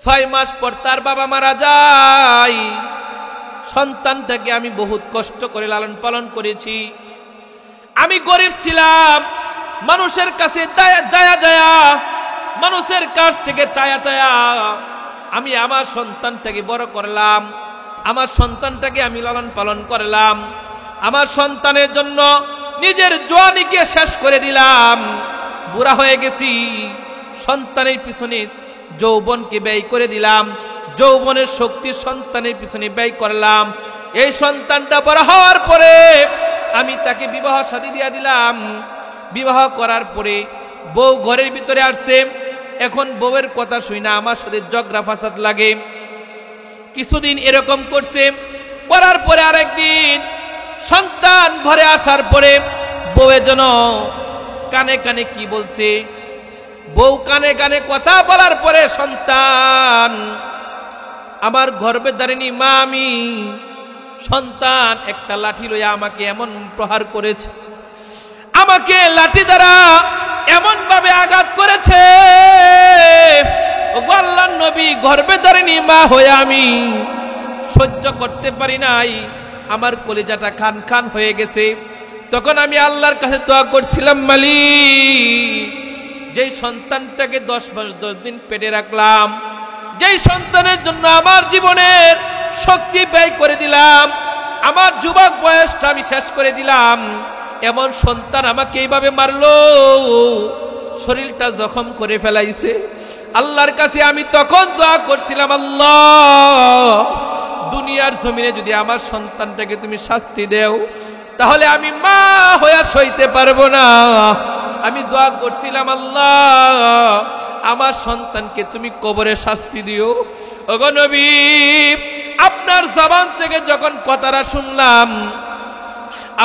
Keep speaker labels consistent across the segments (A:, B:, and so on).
A: 6 মাস পর তার বাবা মারা যায়। সন্তানটাকে আমি বহুত কষ্ট করে লালন পালন করেছি। আমি গরিব ছিলাম, মানুষের কাছে মানুষের কাছ থেকে চায়া আমি আমার সন্তানটাকে বড় করলাম। আমার সন্তানটাকে আমি লালন পালন করলাম। আমার সন্তানের জন্য নিজের জওয়ানিকে শেষ করে দিলাম। বুড়া হয়ে গেছি, সন্তানের পিছনে যৌবনকে ব্যয় করে দিলাম। যৌবনের শক্তি সন্তানের পিছনে ব্যয় করলাম। এই সন্তানটা বড় হওয়ার পরে আমি তাকে বিবাহ শাদী দিয়ে দিলাম। বিবাহ করার পরে বউ ঘরের ভিতরে আসছে। এখন বউয়ের কথা শুই না আমার সাথে ঝগড়া ফাসাদ লাগে। কিছুদিন এরকম করছে, করার পরে আরেকদিন সন্তান ঘরে আসার পরে বউয়ের জন্য কানে কানে কি বলছে, বউ কানে কানে কথা বলার পরে সন্তান আমার গর্ভে দাঁড়িয়ে মা আমি সন্তান একটা লাঠি লইয়া আমাকে এমন প্রহার করেছে, আমাকে লাঠি দ্বারা এমন ভাবে আঘাত করেছে, আল্লাহর নবী গর্ভে দাঁড়িয়ে মা হয়ে আমি সহ্য করতে পারি নাই। আমার কলিজাটা খান খান হয়ে গেছে। তখন আমি আল্লাহর কাছে দোয়া করছিলাম, মালিক যেই সন্তানটাকে 10 মাস 10 দিন পেটে রাখলাম, যেই সন্তানের জন্য আমার জীবনের শক্তি ব্যয় করে দিলাম, আমার যুবক বয়সটা আমি শেষ করে দিলাম, এমন সন্তান আমাকে এইভাবে মারলো, শরীরটা জখম করে ফেলাইছে। আল্লাহর কাছে আমি তখন দোয়া করছিলাম, আল্লাহ দুনিয়ার জমিনে যদি আমার সন্তানটাকে তুমি শাস্তি দেও তাহলে আমি মা হয়ে সইতে পারবো না। আমি দোয়া করছিলাম, আল্লাহ আমার সন্তানকে তুমি কবরে শাস্তি দিও। ওগো নবী, আপনার জবান থেকে যখন কথাটা শুনলাম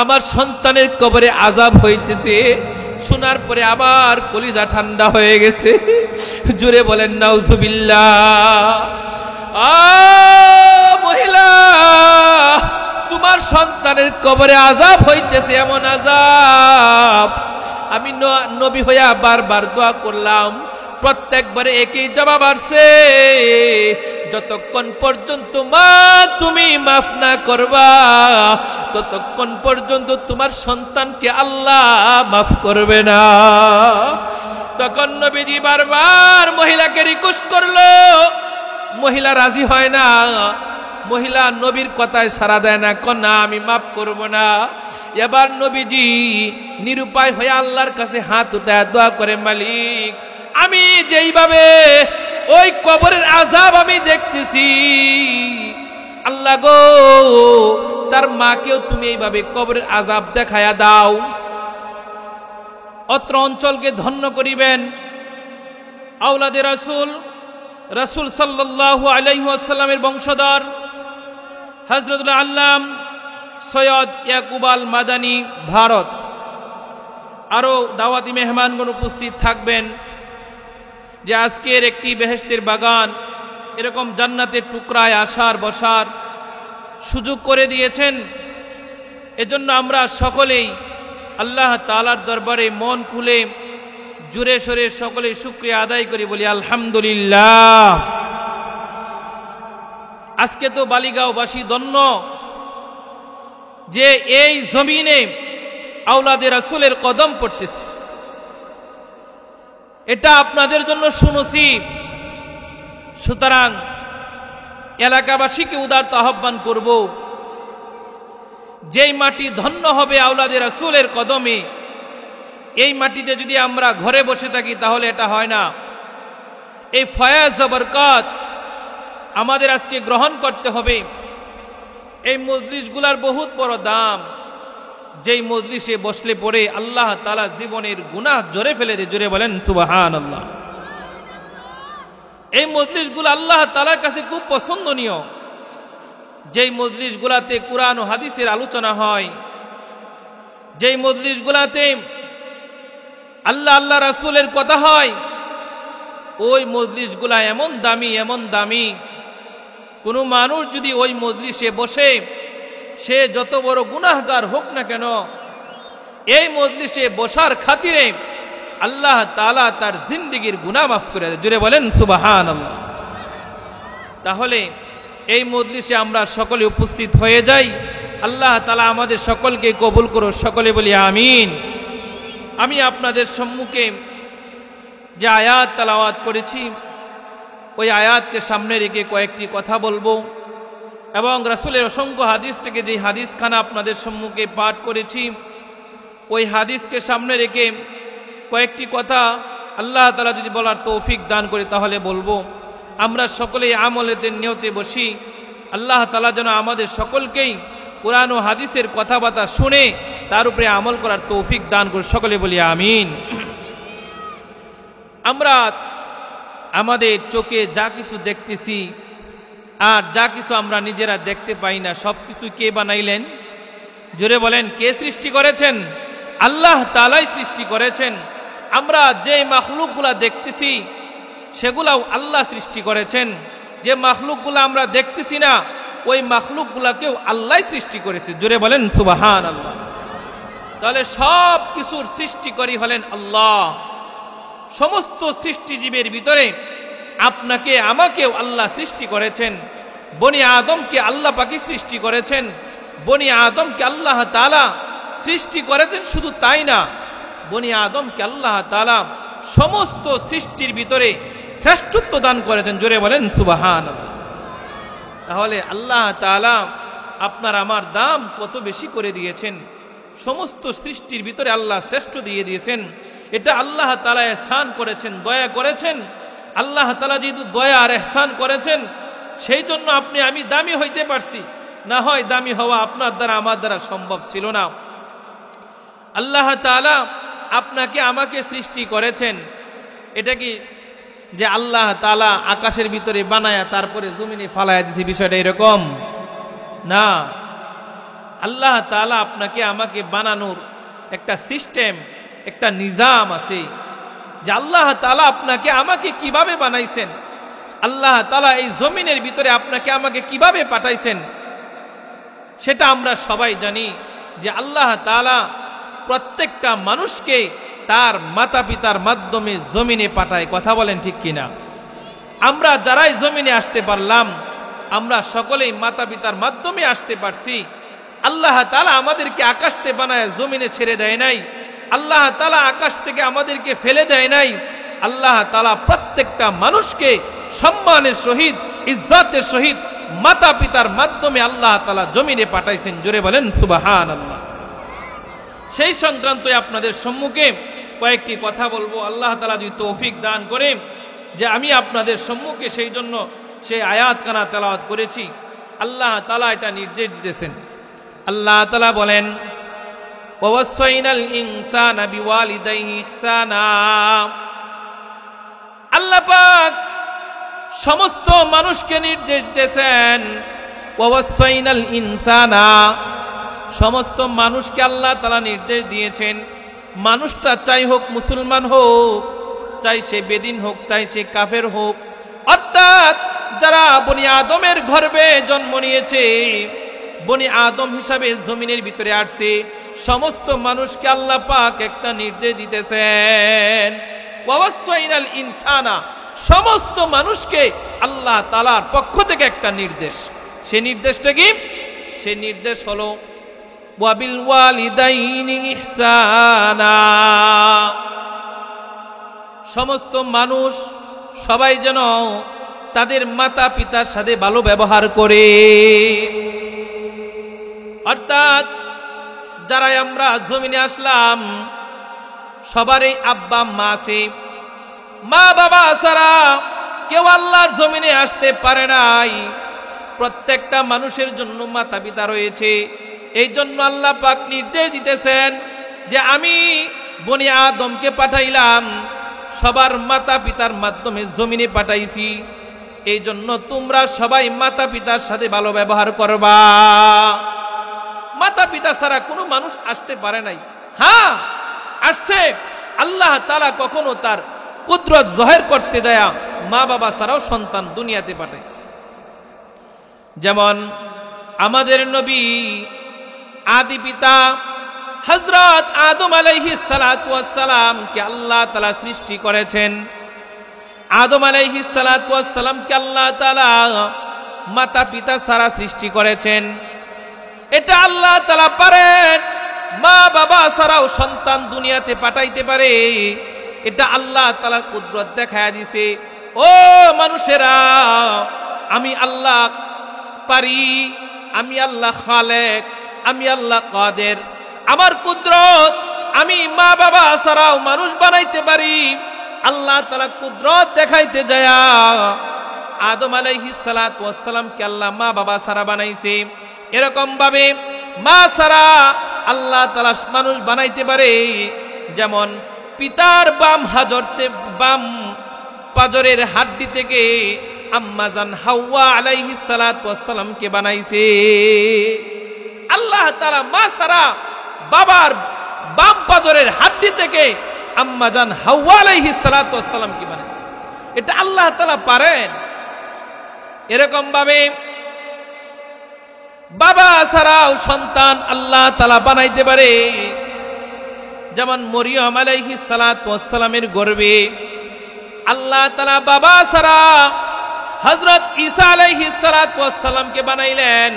A: আমার সন্তানের কবরে আযাব হইতেছে, শোনার পরে আবার কলিজা ঠান্ডা হয়ে গেছে। জোরে বলেন নাউজুবিল্লাহ। মহিলা, তোমার সন্তানের কবরে আযাব হইতেছে, এমন আযাব। আমি নবী হইয়া বারবার দোয়া করলাম, প্রত্যেকবারে একই জবাব আসছে, যতক্ষণ পর্যন্ত মা তুমি মাফ না করবা ততক্ষণ পর্যন্ত তোমার সন্তানকে আল্লাহ মাফ করবে না। তখন নবীজি বারবার মহিলাকে রিকোয়েস্ট করলো, মহিলা রাজি হয় না। মহিলা নবীর কথায় সাড়া দেয় না, না আমি মাফ করব না। এবার নবীজি নিরুপায় হয়ে আল্লাহর কাছে হাত উঠায় দোয়া করে, মালিক আমি যেইভাবে ওই কবরের আযাব আমি দেখতেছি, আল্লাহ গো তার মাকেও তুমি এইভাবে কবরের আযাব দেখায়া দাও। অত্র অঞ্চলকে ধন্য করিবেন আওলাদে রাসূল সাল্লাল্লাহু আলাইহি ওয়াসাল্লামের বংশধর হযরতুল আল্লাম সৈয়দ ইয়াকুব আল মাদানী ভারত। আরো দাওয়াতি মেহমানগণ উপস্থিত থাকবেন। যে আজকের একটি বেহেশতের বাগান, এরকম জান্নাতের টুকরায় আসার বসার সুযোগ করে দিয়েছেন, এজন্য আমরা সকলেই আল্লাহ তাআলার দরবারে মন খুলে জুড়ে সরে সকলে শুকরিয়া আদায় করি, বলি আলহামদুলিল্লাহ। আজকে তো বালিগাঁওবাসী ধন্য যে এই জমিনে আওলাদে রাসূলের কদম পড়তেছে। এটা আপনাদের জন্য সুনসিব। সুতরাং এলাকাবাসীকে উদারত আহ্বান করব, যেই মাটি ধন্য হবে আওলাদে রাসূলের কদমে, এই মাটিতে যদি আমরা ঘরে বসে থাকি তাহলে এটা হয় না। এই ফয়েজ বরকত আমাদের আজকে গ্রহণ করতে হবে। এই মজলিসগুলার বহুত বড় দাম। যেই মজলিসে বসলে পরে আল্লাহ তাআলা জীবনের গুনাহ জোরে ফেলে দেয়। জোরে বলেন সুবহানাল্লাহ। এই মজলিসগুলো আল্লাহ তাআলার কাছে খুব পছন্দনীয়। যেই মজলিসগুলাতে কুরআন ও হাদিসের আলোচনা হয়, যেই মজলিসগুলাতে আল্লাহ রাসূলের কথা হয়, ওই মজলিসগুলা এমন দামি, কোনো মানুষ যদি ওই মজলিসে বসে সে যত বড় গুনাহগার হোক না কেন, এই মজলিসে বসার খাতিরে আল্লাহ তাআলা তার জিন্দেগীর গুনাহ মাফ করে দেয়। জোরে বলেন সুবহানাল্লাহ। তাহলে এই মজলিসে আমরা সকলে উপস্থিত হয়ে যাই। আল্লাহ তাআলা আমাদের সকলকে কবুল করো, সকলে বলি আমিন। আমি আপনাদের সম্মুখে যে আয়াত তেলাওয়াত করেছি ওই আয়াতকে সামনে রেখে কয়েকটি কথা বলবো, এবং রাসূলের অসংখ্য হাদিস থেকে যে হাদিসখানা আপনাদের সম্মুখে পাঠ করেছি ওই হাদিসকে সামনে রেখে কয়েকটি কথা আল্লাহ তাআলা যদি বলার তৌফিক দান করে তাহলে বলবো। আমরা সকলেই আমলেতে নিয়তে বসি। আল্লাহ তাআলা যেন আমাদের সকলকেই কোরআন ও হাদিসের কথাবার্তা শুনে তার উপরে আমল করার তৌফিক দান করে, সকলে বলি আমিন। আমরা আমাদের চোখে যা কিছু দেখতেছি আর যা কিছু আমরা নিজেরা দেখতে পাই না, সব কিছু কে বানাইলেন? জোরে বলেন, কে সৃষ্টি করেছেন? আল্লাহ তাআলাই সৃষ্টি করেছেন। আমরা যে মাখলুকগুলা দেখতেছি সেগুলাও আল্লাহ সৃষ্টি করেছেন। যে মাখলুকগুলা আমরা দেখতেছি না ওই মাখলুকগুলাকেও আল্লাহ সৃষ্টি করেছে। জোরে বলেন সুবহানাল্লাহ। তাহলে সব কিছুর সৃষ্টিকারী হলেন আল্লাহ। সমস্ত সৃষ্টিজীবের ভিতরে আপনাকে আমাকেও আল্লাহ সৃষ্টি করেছেন। বনি আদমকে আল্লাহ পাকি সৃষ্টি করেছেন। বনি আদমকে আল্লাহ তাআলা সৃষ্টি করেছেন। শুধু তাই না, বনি আদমকে আল্লাহ তাআলা সমস্ত সৃষ্টির ভিতরে শ্রেষ্ঠত্ব দান করেছেন। জোরে বলেন সুবহানাল্লাহ। তাহলে আল্লাহ তাআলা আপনার আমার দাম কত বেশি করে দিয়েছেন। সমস্ত সৃষ্টির ভিতরে আল্লাহ শ্রেষ্ঠ দিয়ে দিয়েছেন। এটা আল্লাহ তাআলা ইহসান করেছেন, দয়া করেছেন। আল্লাহ তাআলা যেহেতু দয়া আর ইহসান করেছেন সেই জন্য আপনি আমি দামি হইতে পারছি, না হয় দামি হওয়া আপনার দ্বারা আমার দ্বারা সম্ভব ছিল না। আল্লাহ তাআলা আপনাকে আমাকে সৃষ্টি করেছেন। এটা কি যে আল্লাহ তাআলা আকাশের ভিতরে বানায়া তারপরে জমিনে ফালায়া দিয়েছে, বিষয়টা এরকম না। আল্লাহ তাআলা আপনাকে আমাকে বানানোর একটা সিস্টেম, একটা নিজাম আছে যে আল্লাহ তাআলা আপনাকে আমাকে কিভাবে বানাইছেন, আল্লাহ তাআলা এই জমিনের ভিতরে আপনাকে আমাকে কিভাবে পাঠাইছেন সেটা আমরা সবাই জানি। যে আল্লাহ তাআলা প্রত্যেকটা মানুষকে তার মাতা পিতার মাধ্যমে জমিনে পাঠায়। কথা বলেন ঠিক কিনা? আমরা যারাই জমিনে আসতে পারলাম আমরা সকলেই মাতা পিতার মাধ্যমে আসতে পারছি। আল্লাহ তাআলা আমাদেরকে আকাশ থেকে বানায় জমিনে ছেড়ে দেয় নাই। আল্লাহ তাআলা আকাশ থেকে আমাদেরকে ফেলে দেয় নাই। আল্লাহ তাআলা প্রত্যেকটা মানুষকে সম্মানের সহিত, ইজ্জতের সহিত মাতা পিতার মাধ্যমে আল্লাহ তাআলা জমিনে পাঠাইছেন। জোরে বলেন সুবহানাল্লাহ। সেই সংক্রান্ত আপনাদের সম্মুখে কয়েকটি কথা বলবো। আল্লাহ তাআলা যদি তৌফিক দান করে যে আমি আপনাদের সম্মুখে সেই জন্য সেই আয়াত কানা তেলাওয়াত করেছি। আল্লাহ তাআলা এটা নির্দেশ দিতেছেন। আল্লাহ তাআলা বলেন, ওয়াসাইনাল ইনসানা বিওয়ালিদাইহি ইহসানা। আল্লাহ পাক সমস্ত মানুষকে নির্দেশ দিতেছেন, ওয়াসাইনাল ইনসানা। সমস্ত মানুষকে আল্লাহ তাআলা নির্দেশ দিয়েছেন। মানুষটা চাই হোক মুসলমান হোক, চাই সে বেদিন হোক, চাই সে কাফের হোক, অর্থাৎ যারা বনি আদমের গর্ভে জন্ম নিয়েছে, বনি আদম হিসাবে জমিনের ভিতরে আসছে, সমস্ত মানুষকে আল্লাহ পাক একটা নির্দেশ দিতেছেন। ওয়াসাইনাল ইনসানা, সমস্ত মানুষকে আল্লাহ তাআলার পক্ষ থেকে একটা নির্দেশ। সেই নির্দেশটা কি? সেই নির্দেশ হলো ওয়াবিল ওয়ালিদাইনি ইহসানা। সমস্ত মানুষ সবাই যেন তাদের মাতা পিতার সাথে ভালো ব্যবহার করে। অর্থাৎ যারা আমরা জমিনে আসলাম সবারই আব্বা মা আছে। মা বাবা ছাড়া কেউ আল্লাহর জমিনে আসতে পারে নাই। প্রত্যেকটা মানুষের জন্য মাতা পিতা রয়েছে। এই জন্য আল্লাহ পাক নির্দেশ দিতেছেন যে আমি বনি আদমকে পাঠাইলাম, সবার মাতা পিতার মাধ্যমে জমিনে পাঠাইছি। এই জন্য তোমরা সবাই মাতা পিতার সাথে ভালো ব্যবহার করবা। মাতা পিতা ছাড়া কোনো মানুষ আসতে পারে নাই। হ্যাঁ আসছে, আল্লাহ তাআলা কখনো তার কুদরত জাহির করতে যায় মা বাবা ছাড়াও সন্তান দুনিয়াতে পাঠাইছে। যেমন আমাদের নবী আদি পিতা হযরত আদম আলাইহিস সালাতু ওয়াস সালাম কে আল্লাহ তাআলা সৃষ্টি করেছেন। আদম আলাইহিস সালাতু ওয়াস সালাম কে আল্লাহ তাআলা মাতা পিতা ছাড়া সৃষ্টি করেছেন। এটা আল্লাহ তাআলা পারেন। মা বাবা ছাড়াও সন্তান দুনিয়াতে পাঠাইতে পারে। এটা আল্লাহ তাআলার কুদরত দেখায়া দিছে। ও মানুষেরা, আমি আল্লাহ পারি, আমি আল্লাহ খালেক, আমি আল্লাহ কাদের। আমার কুদরত, আমি মা বাবা ছাড়াও মানুষ বানাইতে পারি। আল্লাহ তাআলা কুদরত দেখাইতে যায়া আদম আলাইহিস সালাতু ওয়াস সালামকে আল্লাহ মা বাবা ছাড়া বানাইছে। এরকম ভাবে মা ছাড়া আল্লাহ তাআলা মানুষ বানাইতে পারে। যেমন পিতার বাম পাজরের হাড্ডি থেকে আম্মা জান হাওয়া আলাইহিস সালাতু ওয়াস সালামকে বানাইছে। আল্লাহ তাআলা মা ছাড়া বাবার বাম পাজরের হাড্ডি থেকে আম্মা জান হাওয়া আলাইহিস সালাতু ওয়াস সালামকে বানাইছে। এটা আল্লাহ তাআলা পারেন। এরকম ভাবে বাবা ছাড়াও সন্তান আল্লাহ তাআলা বানাইতে পারে। যেমন মরিয়ম আলাইহিস সালাতু ওয়াস সালামের গর্ভে আল্লাহ তাআলা বাবা ছাড়া হযরত ঈসা আলাইহিস সালাতু ওয়াস সালামকে বানাইলেন।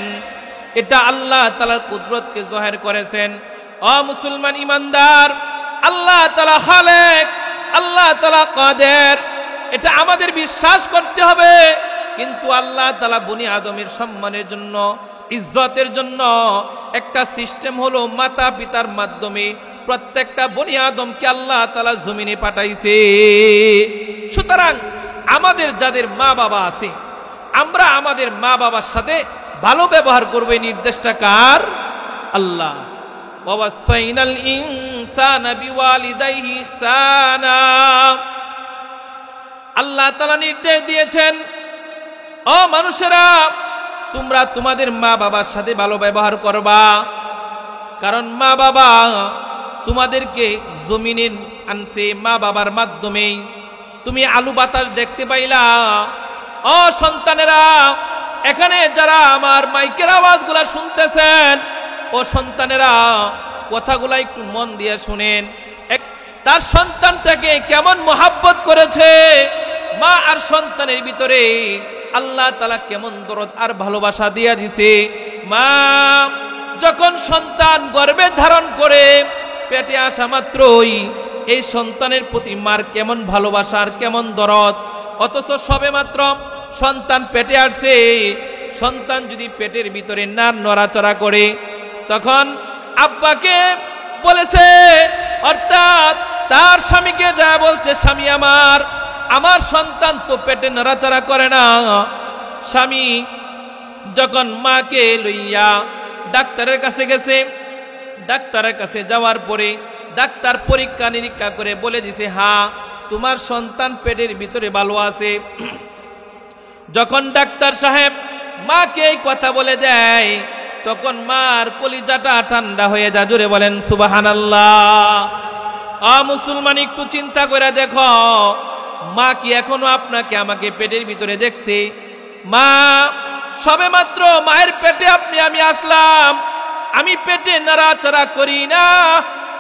A: এটা আল্লাহ তাআলার কুদরতকে জাহির করেছেন। ও মুসলমান ইমানদার, আল্লাহ তাআলা খালেক, আল্লাহ তাআলা কাদের, এটা আমাদের বিশ্বাস করতে হবে। কিন্তু আল্লাহ তাআলা বনি আদমের সম্মানের জন্য, ইজ্জতের জন্য একটা সিস্টেম হলো মাতা পিতার মাধ্যমে প্রত্যেকটা বনি আদমকে আল্লাহ তাআলা জমিনে পাঠাইছে। সুতরাং আমাদের যাদের মা বাবা আছে, আমরা আমাদের মা বাবার সাথে ভালো ব্যবহার করব। এই নির্দেশটা কার? আল্লাহ। ওয়াসাইনাল ইনসানা বিওয়ালিদাইহি ইহসানা, আল্লাহ তাআলা নির্দেশ দিয়েছেন, ও মানুষেরা, তোমরা তোমাদের মা বাবার সাথে ভালো ব্যবহার করবা। কারণ মা বাবা তোমাদেরকে জমিনে আনছে মা বাবার মাধ্যমেই। তুমি আলু বাতাস দেখতে পাইলা। ও সন্তানেরা, এখানে যারা আমার মাইকের আওয়াজগুলা শুনতেছেন, ও সন্তানেরা, কথাগুলা একটু মন দিয়ে শুনেন। তার সন্তানটাকে কেমন মোহাব্বত করেছে মা আর সন্তানের ভিতরে আল্লাহ তাআলা কেমন দরদ আর ভালোবাসা দিয়া দিছে। মা যখন সন্তান গর্ভে ধারণ করে পেটে আসা মাত্রই এই সন্তানের প্রতি মার কেমন ভালোবাসা আর কেমন দরদ। অথচ সবে মাত্র সন্তান পেটে আসছে, সন্তান যদি পেটের ভিতরে না নড়াচড়া করে, তখন আব্বাকে বলেছে, অর্থাৎ তার স্বামীকে যা বলছে, স্বামী আমার সন্তান তো পেটে নড়াচড়া করে না। স্বামী যখন মাকে লইয়া ডাক্তারের কাছে গেছে, ডাক্তারের কাছে যাওয়ার পরে ডাক্তার পরীক্ষা নিরীক্ষা করে বলে দিছে, হ্যাঁ তোমার সন্তান পেটের ভিতরে ভালো আছে। যখন ডাক্তার সাহেব মাকে এই কথা বলে দেয়, তখন মার কলিজাটা ঠান্ডা হয়ে যায়। জোরে বলেন সুবহানাল্লাহ। মুসলমান, একটু চিন্তা করে দেখো, মা কি এখনো আপনাকে আমাকে পেটের ভিতরে দেখছে? মা সবে মাত্র মায়ের পেটে আমি আসলাম, আমি পেটে নাড়াচাড়া করি না,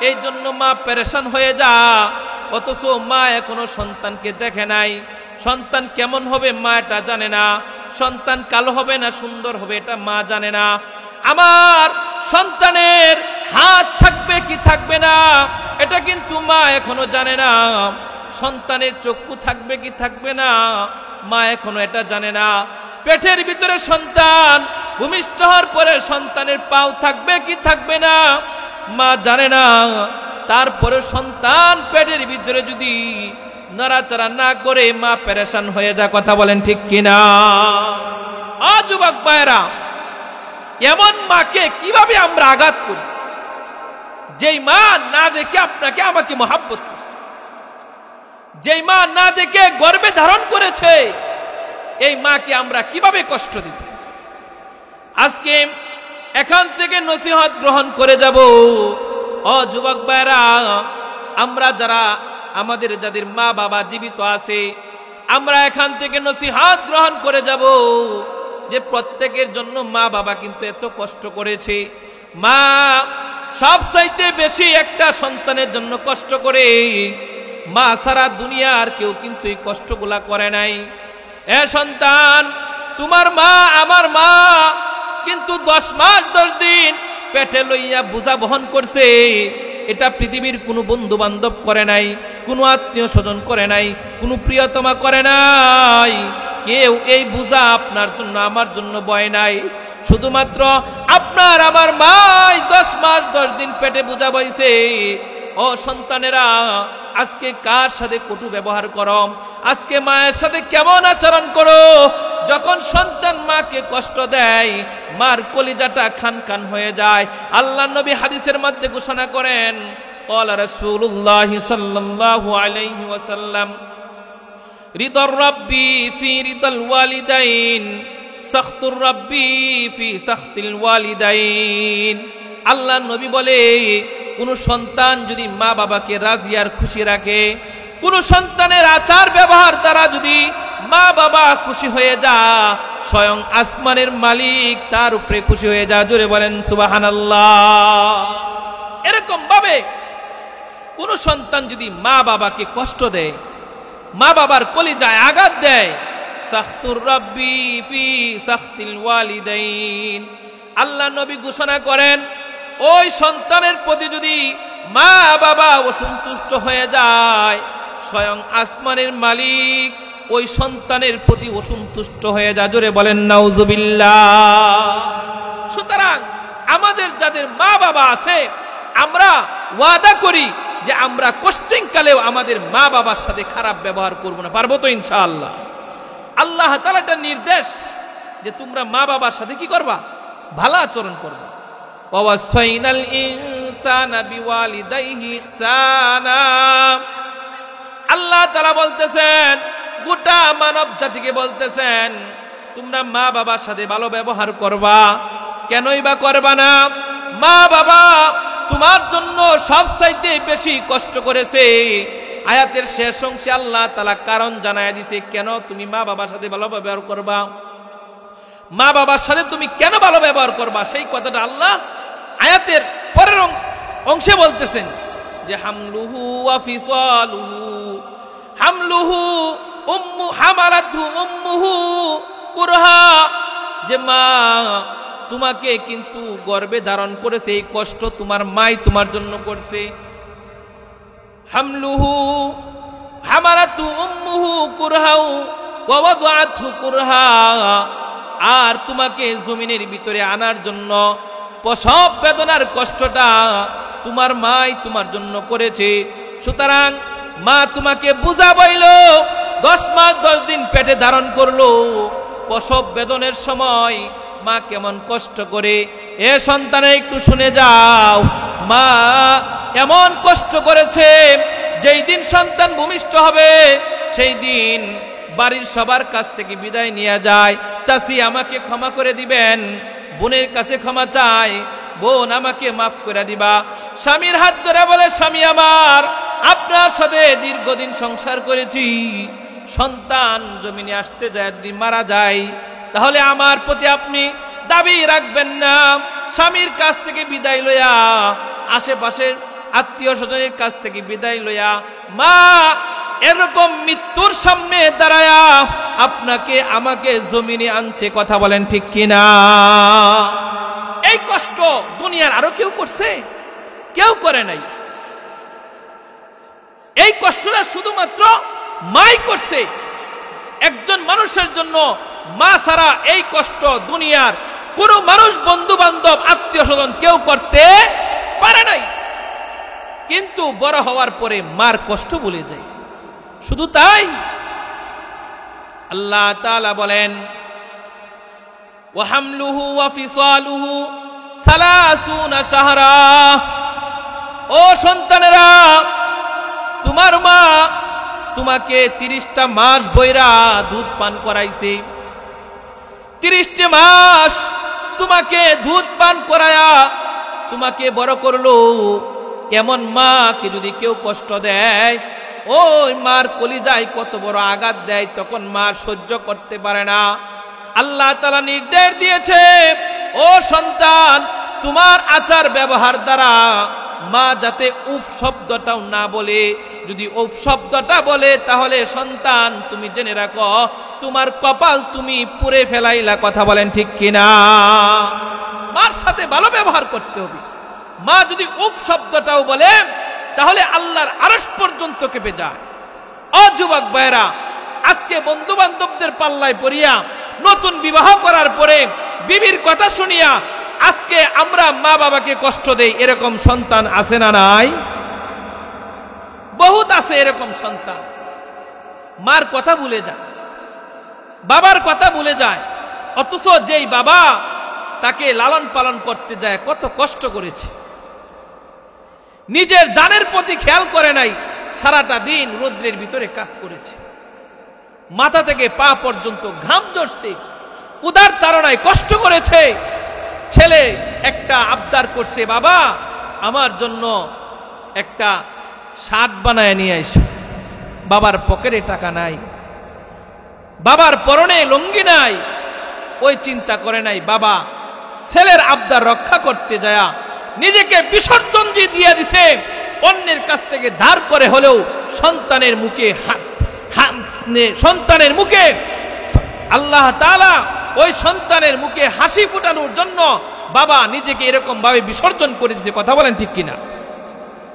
A: এই জন্য মা পেরেশান হয়ে যা। অথচ মা এখনো সন্তানকে দেখে নাই। সন্তান কেমন হবে মা এটা জানে না। সন্তান কালো হবে না সুন্দর হবে এটা মা জানে না। আমার সন্তানের হাত থাকবে কি থাকবে না এটা কিন্তু মা এখনো জানে না। সন্তানের চক্ষু থাকবে কি থাকবে না মা এখনো এটা জানে না। পেটের ভিতরে সন্তান ভূমিষ্ঠ হওয়ার পরে সন্তানের পাও থাকবে কি থাকবে না মা জানে না। তারপরে সন্তান পেটের ভিতরে যদি নড়াচড়া না করে মা পেরেশান হয়ে যায়। কথা বলেন ঠিক কিনা? যুবক ভাইরা, এমন মাকে কিভাবে আমরা আঘাত করি যেই মা না দেখে আপনাকে আমাকে মহাব্বত করছে, যেই মা না দেখে গর্ভে ধারণ করেছে, এই মাকে আমরা কিভাবে কষ্ট দিব? আজকে এখান থেকে নসিহত গ্রহণ করে যাব। যুবক ভাইরা, আমরা যারা আমাদের যাদের মা বাবা জীবিত আছে, আমরা এখান থেকে নসিহত গ্রহণ করে যাব যে প্রত্যেকের জন্য মা বাবা কিন্তু এত কষ্ট করেছে। মা সবচাইতে বেশি একটা সন্তানের জন্য কষ্ট করে। মা সারা দুনিয়ার কেউ কিন্তু এই কষ্টগুলা করে নাই। এ সন্তান, তোমার মা আমার মা কিন্তু 10 মাস 10 দিন পেটে লইয়া বোঝা বহন করছে। এটা পৃথিবীর কোনো বন্ধু বান্ধব করে নাই, কোনো আত্মীয় স্বজন করে নাই, কোনো প্রিয়তমা করে নাই। কেউ এই বোঝা আপনার জন্য আমার জন্য বয় নাই। শুধুমাত্র আপনার আমার মাই 10 মাস 10 দিন পেটে বোঝা বইছে। ও সন্তানেরা, আজকে কার সাথে কটু ব্যবহার করো? আজকে মায়ের সাথে কেমন আচরণ করো? যখন সন্তান মাকে কষ্ট দেয়, মার কলিজাটা খান খান হয়ে যায়। আল্লাহ নবী হাদিসের মধ্যে ঘোষণা করেন, ক্বালা রাসূলুল্লাহ সাল্লাল্লাহু আলাইহি ওয়াসাল্লাম, রিদার রাব্বি ফি রিদাল ওয়ালিদাইন, সাখতুর রাব্বি ফি সাখতিল ওয়ালিদাইন। আল্লাহ নবী বলে, কোন সন্তান যদি মা বাবাকে রাজি আর খুশি রাখে, কোন সন্তানের আচার ব্যবহার দ্বারা যদি মা বাবা খুশি হয়ে যায়, স্বয়ং আসমানের মালিক তার উপরে খুশি হয়ে যায়। জোরে বলেন সুবহানাল্লাহ। এরকম ভাবে কোন সন্তান যদি মা বাবাকে কষ্ট দেয়, মা বাবার কলিজায় আঘাত দেয়, সাখতুর রাব্বি ফি সাখতিল ওয়ালিদাইন, আল্লাহ নবী ঘোষণা করেন, ওই সন্তানের প্রতি যদি মা বাবা অসন্তুষ্ট হয়ে যায়, স্বয়ং আসমানের মালিক ওই সন্তানের প্রতি অসন্তুষ্ট হয়ে যায়। জোরে বলেন নাউজুবিল্লাহ। সুতরাং আমাদের যাদের মা বাবা আছে, আমরা ওয়াদা করি যে আমরা কোশ্চিনকালেও আমাদের মা বাবার সাথে খারাপ ব্যবহার করব না। পারবো তো ইনশাআল্লাহ? আল্লাহ তাআলা একটা নির্দেশ যে তোমরা মা বাবার সাথে কি করবা? ভালো আচরণ করবা। ওয়াসাইনাল ইনসানা বিওয়ালিদাইহি ইহসানা। আল্লাহ তাআলা বলতেছেন, গোটা মানব জাতিকে বলতেছেন, তোমরা মা বাবার সাথে ভালো ব্যবহার করবা। কেনই বা করবা না? মা বাবা তোমার জন্য সবচাইতে বেশি কষ্ট করেছে। আয়াতের শেষ অংশে আল্লাহ তাআলা কারণ জানায় দিয়েছে কেন তুমি মা বাবার সাথে ভালো ব্যবহার করবা। মা বাবার সাথে তুমি কেন ভালো ব্যবহার করবা, সেই কথাটা আল্লাহ আয়াতের পরের অংশে বলতেছেন যে হামলুহু ওয়া ফিসালুহু, হামলুহু উম্মু হামালাতহু উম্মুহু কুরহা, যে মা তোমাকে কিন্তু গর্ভে ধারণ করেছে, এই কষ্ট তোমার মাই তোমার জন্য করছে। হামলুহু হামালাতহু উম্মুহু কুরহা ওয়া ওয়াদাআতহু কুরহা, আর তোমাকে জমিনের ভিতরে আনার জন্য প্রসব বেদনার কষ্টটা তোমার মাই তোমার জন্য করেছে। সুতরাং মা তোমাকে বুঝা বইল, 10 মাস 10 দিন পেটে ধারণ করলো, প্রসব বেদনের সময় মা কেমন কষ্ট করে। এ সন্তানে একটু শুনে যাও, মা এমন কষ্ট করেছে, যেই দিন সন্তান ভূমিষ্ঠ হবে সেই দিন বাড়ির সবার কাছ থেকে বিদায় নিয়ে যায়। চাচি আমাকে ক্ষমা করে দিবেন, বোনের কাছে ক্ষমা চায়, বোন আমাকে মাফ করে দিবা। স্বামীর হাত ধরে বলে, স্বামী আমার, আপনার সাথে দীর্ঘদিন সংসার করেছি, সন্তান জমিনে আসতে যায় যদি মারা যায়, তাহলে আমার প্রতি আপনি দাবি রাখবেন না। স্বামীর কাছ থেকে বিদায় লইয়া, আশেপাশের আত্মীয় স্বজনের কাছ থেকে বিদায় লইয়া মা এরকম মৃত্যুর সামনে দাঁড়ায়া আপনাকে আমাকে জমিনে আনছে। কথা বলেন ঠিক কিনা? এই কষ্ট দুনিয়ার আরো কেউ করছে? কেউ করে নাই। এই কষ্টটা শুধুমাত্র মাই করছে। একজন মানুষের জন্য মা ছাড়া এই কষ্ট দুনিয়ার কোন মানুষ, বন্ধু বান্ধব, আত্মীয় স্বজন কেউ করতে পারে নাই। কিন্তু বড় হওয়ার পরে মার কষ্ট ভুলে যায়। শুধু তাই, আল্লাহ তাআলা বলেন, ওয়া হামলুহু ওয়া ফিসালুহু 30 শাহরা। ও সন্তানেরা, তোমার মা তোমাকে 30টা মাস বইরা দুধ পান করাইছে। 30টা মাস তোমাকে দুধ পান করায়া তোমাকে বড় করলো। এমন মাকে যদি কেউ কষ্ট দেয়, ওই মার কলিজায় কত বড় আঘাত দেয়, তখন মা সহ্য করতে পারে না। আল্লাহ তাআলা নির্দেশ দিয়েছে, ও সন্তান, তোমার আচার ব্যবহার দ্বারা মা যাতে উফ শব্দটাও না বলে। যদি উফ শব্দটা বলে তাহলে সন্তান তুমি জেনে রাখো তোমার কপাল তুমি পুড়ে ফেলাইলা। কথা বলেন ঠিক কিনা? মার সাথে ভালো ব্যবহার করতে হবে। মা যদি উফ শব্দটাও বলে তাহলে আল্লাহর আরশ পর্যন্ত কেঁপে যায়। ও যুবক ভাইরা, আজকে বন্ধু বান্ধবদের পাল্লায় পড়িয়া নতুন বিবাহ করার পরে বিবির কথা শুনিয়া আজকে আমরা মা বাবাকে কষ্ট দেই। এরকম সন্তান আছে না নাই? বহুত আছে এরকম সন্তান। মার কথা ভুলে যায়, বাবার কথা ভুলে যায়, অথচ যেই বাবা তাকে লালন পালন করতে যায় কত কষ্ট করেছে, নিজের জানের প্রতি খেয়াল করে নাই, সারাটা দিন রৌদ্রের ভিতরে কাজ করেছে, মাথা থেকে পা পর্যন্ত ঘাম ঝরছে, উদার তাড়নায় কষ্ট করেছে। ছেলে একটা আবদার করছে, বাবা আমার জন্য একটা শার্ট বানায় নিয়ে আইসো। বাবার পকেটে টাকা নাই, বাবার পরনে লুঙ্গি নাই, ওই চিন্তা করে নাই বাবা ছেলের আবদার রক্ষা করতে যায় নিজেকে বিসর্জন দিয়ে দিছে। অন্যের কাছ থেকে ধার করে হলেও সন্তানের মুখে আল্লাহ তাআলা ওই সন্তানের মুখে হাসি ফুটানোর জন্য বাবা নিজেকে এরকম ভাবে বিসর্জন করে দিয়েছে। কথা বলেন ঠিক কিনা?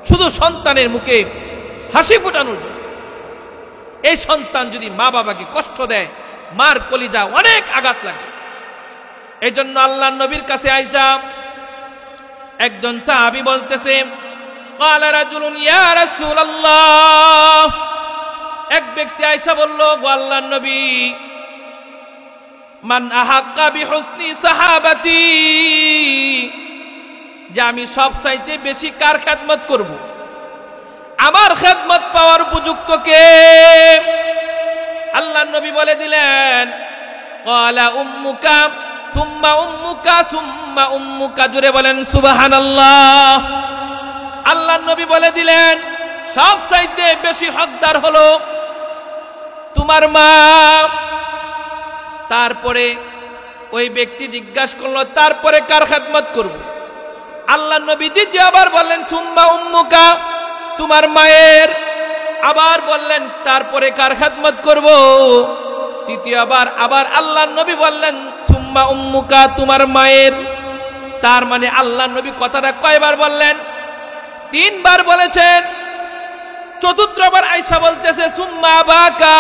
A: শুধু সন্তানের মুখে হাসি ফুটানোর জন্য। এই সন্তান যদি মা বাবাকে কষ্ট দেয়, মার কলিজা অনেক আঘাত লাগে। এই জন্য আল্লাহর নবীর কাছে আয়েশা একজন সাহাবী বলতেছে, ক্বালা রাজুলুন ইয়া রাসূলুল্লাহ, এক ব্যক্তি আয়েশা বলল, গো আল্লাহর নবী, মান আহাক্কা বিহুসনি সাহাবাতি, যে আমি সব চাইতে বেশি কার খেদমত করব, আমার খেদমত পাওয়ার উপযুক্ত কে? আল্লাহর নবী বলে দিলেন, ক্বালা উম্মুকা সুম্মা উম্মুকা সুম্মা উম্মুকা। জোরে বলেন সুবহানাল্লাহ। আল্লাহর নবী বলে দিলেন, সব চাইতে বেশি হকদার হলো তোমার মা। তারপরে ওই ব্যক্তি জিজ্ঞাসা করলো, তারপরে কার খেদমত করব? আল্লাহর নবী দ্বিতীয়বার বললেন, সুম্মা উম্মুকা, তোমার মায়ের। আবার বললেন, তারপরে কার খেদমত করব? তৃতীয়বার আবার আল্লাহর নবী বললেন, সুম্মা উম্মুকা, তোমার মায়ের। তার মানে আল্লাহর নবী কথাটা কয়বার বললেন? 3 বার বলেছেন। চতুর্থবার আয়েশা বলতেছে, সুম্মা আবাকা।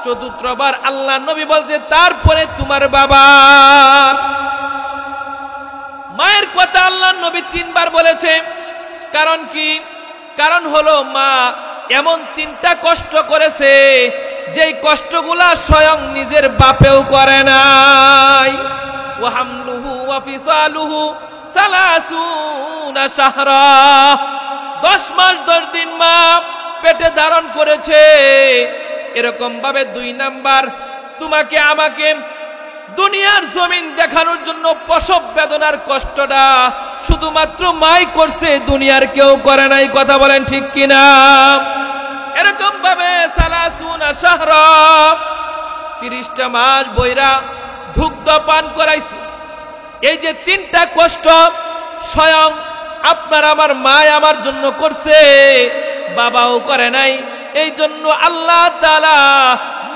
A: চতুর্থবার আল্লাহর নবী বলতে, তারপরে তোমার বাবা। মায়ের কথা আল্লাহর নবী 3 বার বলেছে। কারণ কি? কারণ হলো মা এমন 3টা কষ্ট করেছে যেই কষ্টগুলা স্বয়ং নিজের বাপেও করে নাই। ওয়া হামলুহু ওয়া ফিসালুহু 30 শাহরা, 10 মাস 10 দিন মা পেটে ধারণ করেছে। এরকম ভাবে 2 নাম্বার, তোমাকে আমাকে দুনিয়ার জমিন দেখানোর জন্য প্রসব বেদনার কষ্টটা শুধুমাত্র মাই করছে, দুনিয়ার কেউ করে নাই। কথা বলেন ঠিক কিনা? এরকম ভাবে 30 শাহরা, 30টা মাস বইরা দুগ্ধ পান করাইছে। এই যে 3টা কষ্ট স্বয়ং আপনার আমার মা আমার জন্য করছে, বাবাও করে নাই। এই জন্য আল্লাহ তাআলা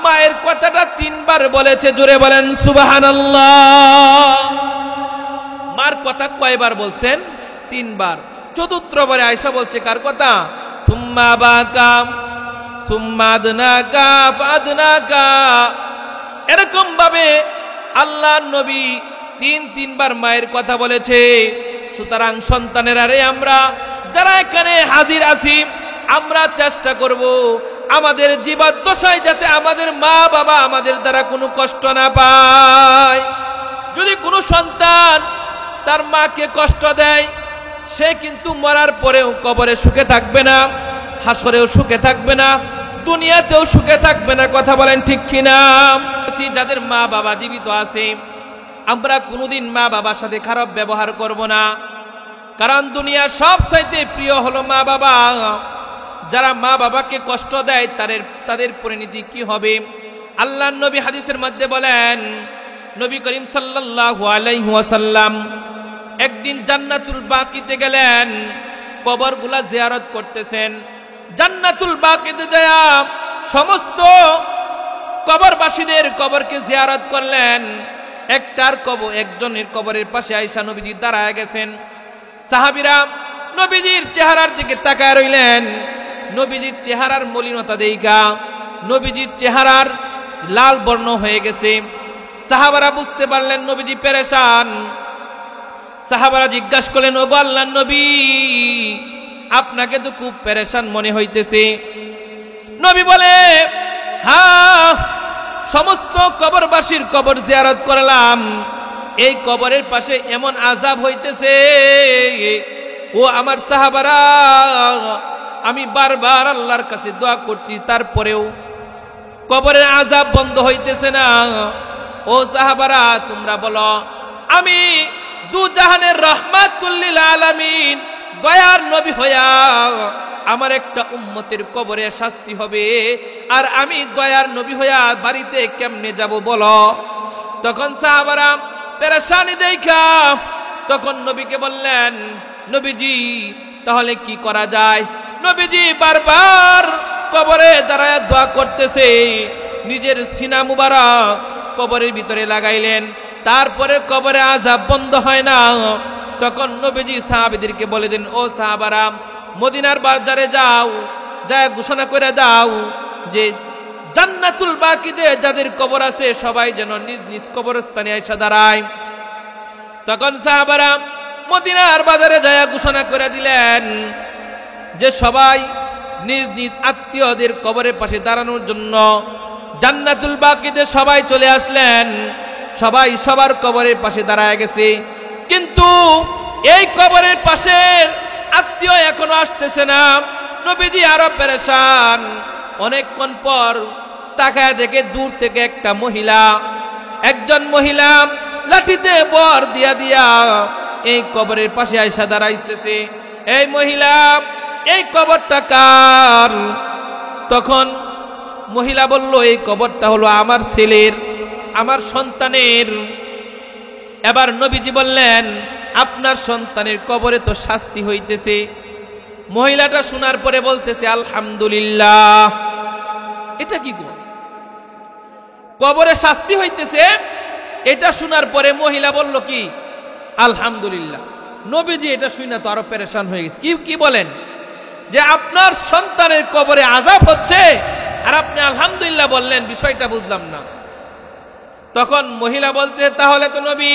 A: মায়ের কথাটা 3 বার বলেছে। জোরে বলেন সুবহানাল্লাহ। মার কথা কয়বার বলছেন? 3 বার। চতুর্থবারে আয়েশা বলছে কার কথা? সুম্মা বাকা সুম্মা আদনাকা ফাদনাকা। এরকম ভাবে আল্লাহর নবী 3 বার মায়ের কথা বলেছে। সুতরাং সন্তানের আরে আমরা যারা এখানে হাজির আছি, আমরা চেষ্টা করব আমাদের জীবদ্দশায় যাতে আমাদের মা বাবা আমাদের দ্বারা কোনো কষ্ট না পায়। যদি কোনো সন্তান তার মাকে কষ্ট দেয়, সে কিন্তু মরার পরেও কবরে সুখে থাকবে না, হাসরেও সুখে থাকবে না, দুনিয়াতেও সুখে থাকবে না। কথা বলেন ঠিক কিনা? যাদের মা বাবা জীবিত আছে, আমরা কোনোদিন মা বাবার সাথে খারাপ ব্যবহার করব না, কারণ দুনিয়ার সবচাইতে প্রিয় হলো মা বাবা। যারা মা বাবাকে কষ্ট দেয় তাদের পরিণতি কি হবে? আল্লাহর নবী হাদিসের মধ্যে বলেন, নবী করিম সাল্লাল্লাহু আলাইহি ওয়াসাল্লাম একদিন জান্নাতুল বাকিতে গেলেন, কবরগুলা জিয়ারত করতেছেন। জান্নাতুল বাকিতে যায় সমস্ত কবরবাসীদের কবরকে জিয়ারত করলেন। একজনের কবরের পাশে আয়েশা নবীজি দাঁড়ায় গেছেন। সাহাবীরা নবীজির চেহারার দিকে তাকায় রইলেন। নবীজির চেহারার মলিনতা দেইখা নবীজির চেহারার লাল বর্ণ হয়ে গেছে। সাহাবারা বুঝতে পারলেন নবীজি পেরেশান। সাহাবারা জিজ্ঞাসা করলেন, ওগো আল্লাহর নবী, আপনাকে তো খুব পেরেশান মনে হইতেছে। নবী বলে, হ্যাঁ, সমস্ত কবরবাসীর কবর জিয়ারত করলাম, এই কবরের পাশে এমন আযাব হইতেছে। ও আমার সাহাবারা, আমি বারবার আল্লাহর কাছে দোয়া করছি, তারপরেও কবরের আযাব বন্ধ হইতেছে না। ও সাহাবারা, তোমরা বলো, আমি দু জাহানের রাহমাতুল লিল আলামিন দয়ার নবী হইয়া আমার একটা উম্মতের কবরে শাস্তি হবে, আর আমি দয়ার নবী হইয়া বাড়িতে কেমনে যাব বলো? তখন সাহাবারা পেরেশানি দেখা তখন নবীকে বললেন, নবীজি তাহলে কি করা যায়? নবীজি বারবার কবরে দাঁড়ায় দোয়া করতেছে, নিজের সিনা মুবারক কবরের ভিতরে লাগাইলেন, তারপরে কবরে আযাব বন্ধ হয় না। তখন নবীজি সাহাবীদেরকে বলে দেন, ও সাহাবারা, মদিনার বাজারে যাও, যায় ঘোষণা করে দাও যে জান্নাতুল বাকিতে যাদের কবর আছে সবাই যেন নিজ নিজ কবরস্থানে এসে দাঁড়ায়। তখন সাহাবারা মদিনার বাজারে যায় ঘোষণা করে দিলেন যে সবাই নিজ নিজ আত্মীয়দের কবরের পাশে দাঁড়ানোর জন্য। জান্নাতুল বাকিতে সবাই চলে আসলেন, সবাই সবার কবরের পাশে দাঁড়ায় গেছে। কিন্তু এই কবরের পাশের আত্মীয় এখনো আসতেছে না। নবীজি আরো পেরেশান। অনেকক্ষণ পর তাকায় দেখে দূর থেকে একজন মহিলা লাঠিতে বর দিয়া দিয়া এই কবরের পাশে আইসা দাঁড়াইতেছে। এই মহিলা, এই কবরটা কার? তখন মহিলা বলল, এই কবরটা হলো আমার ছেলের, আমার সন্তানের। এবার নবীজি বললেন, আপনার সন্তানের কবরে তো শাস্তি হইতেছে। মহিলাটা শোনার পরে বলতেছে, আলহামদুলিল্লাহ। এটা কি গো? কবরে শাস্তি হইতেছে, এটা শোনার পরে মহিলা বলল কি? আলহামদুলিল্লাহ। নবীজি এটা শুনে তো আরো পেরেশান হয়ে গেছে। কি বলেন যে আপনার সন্তানের কবরে আযাব হচ্ছে আর আপনি আলহামদুলিল্লাহ বললেন? বিষয়টা বুঝলাম না। তখন মহিলা বলতে, তাহলে তো নবী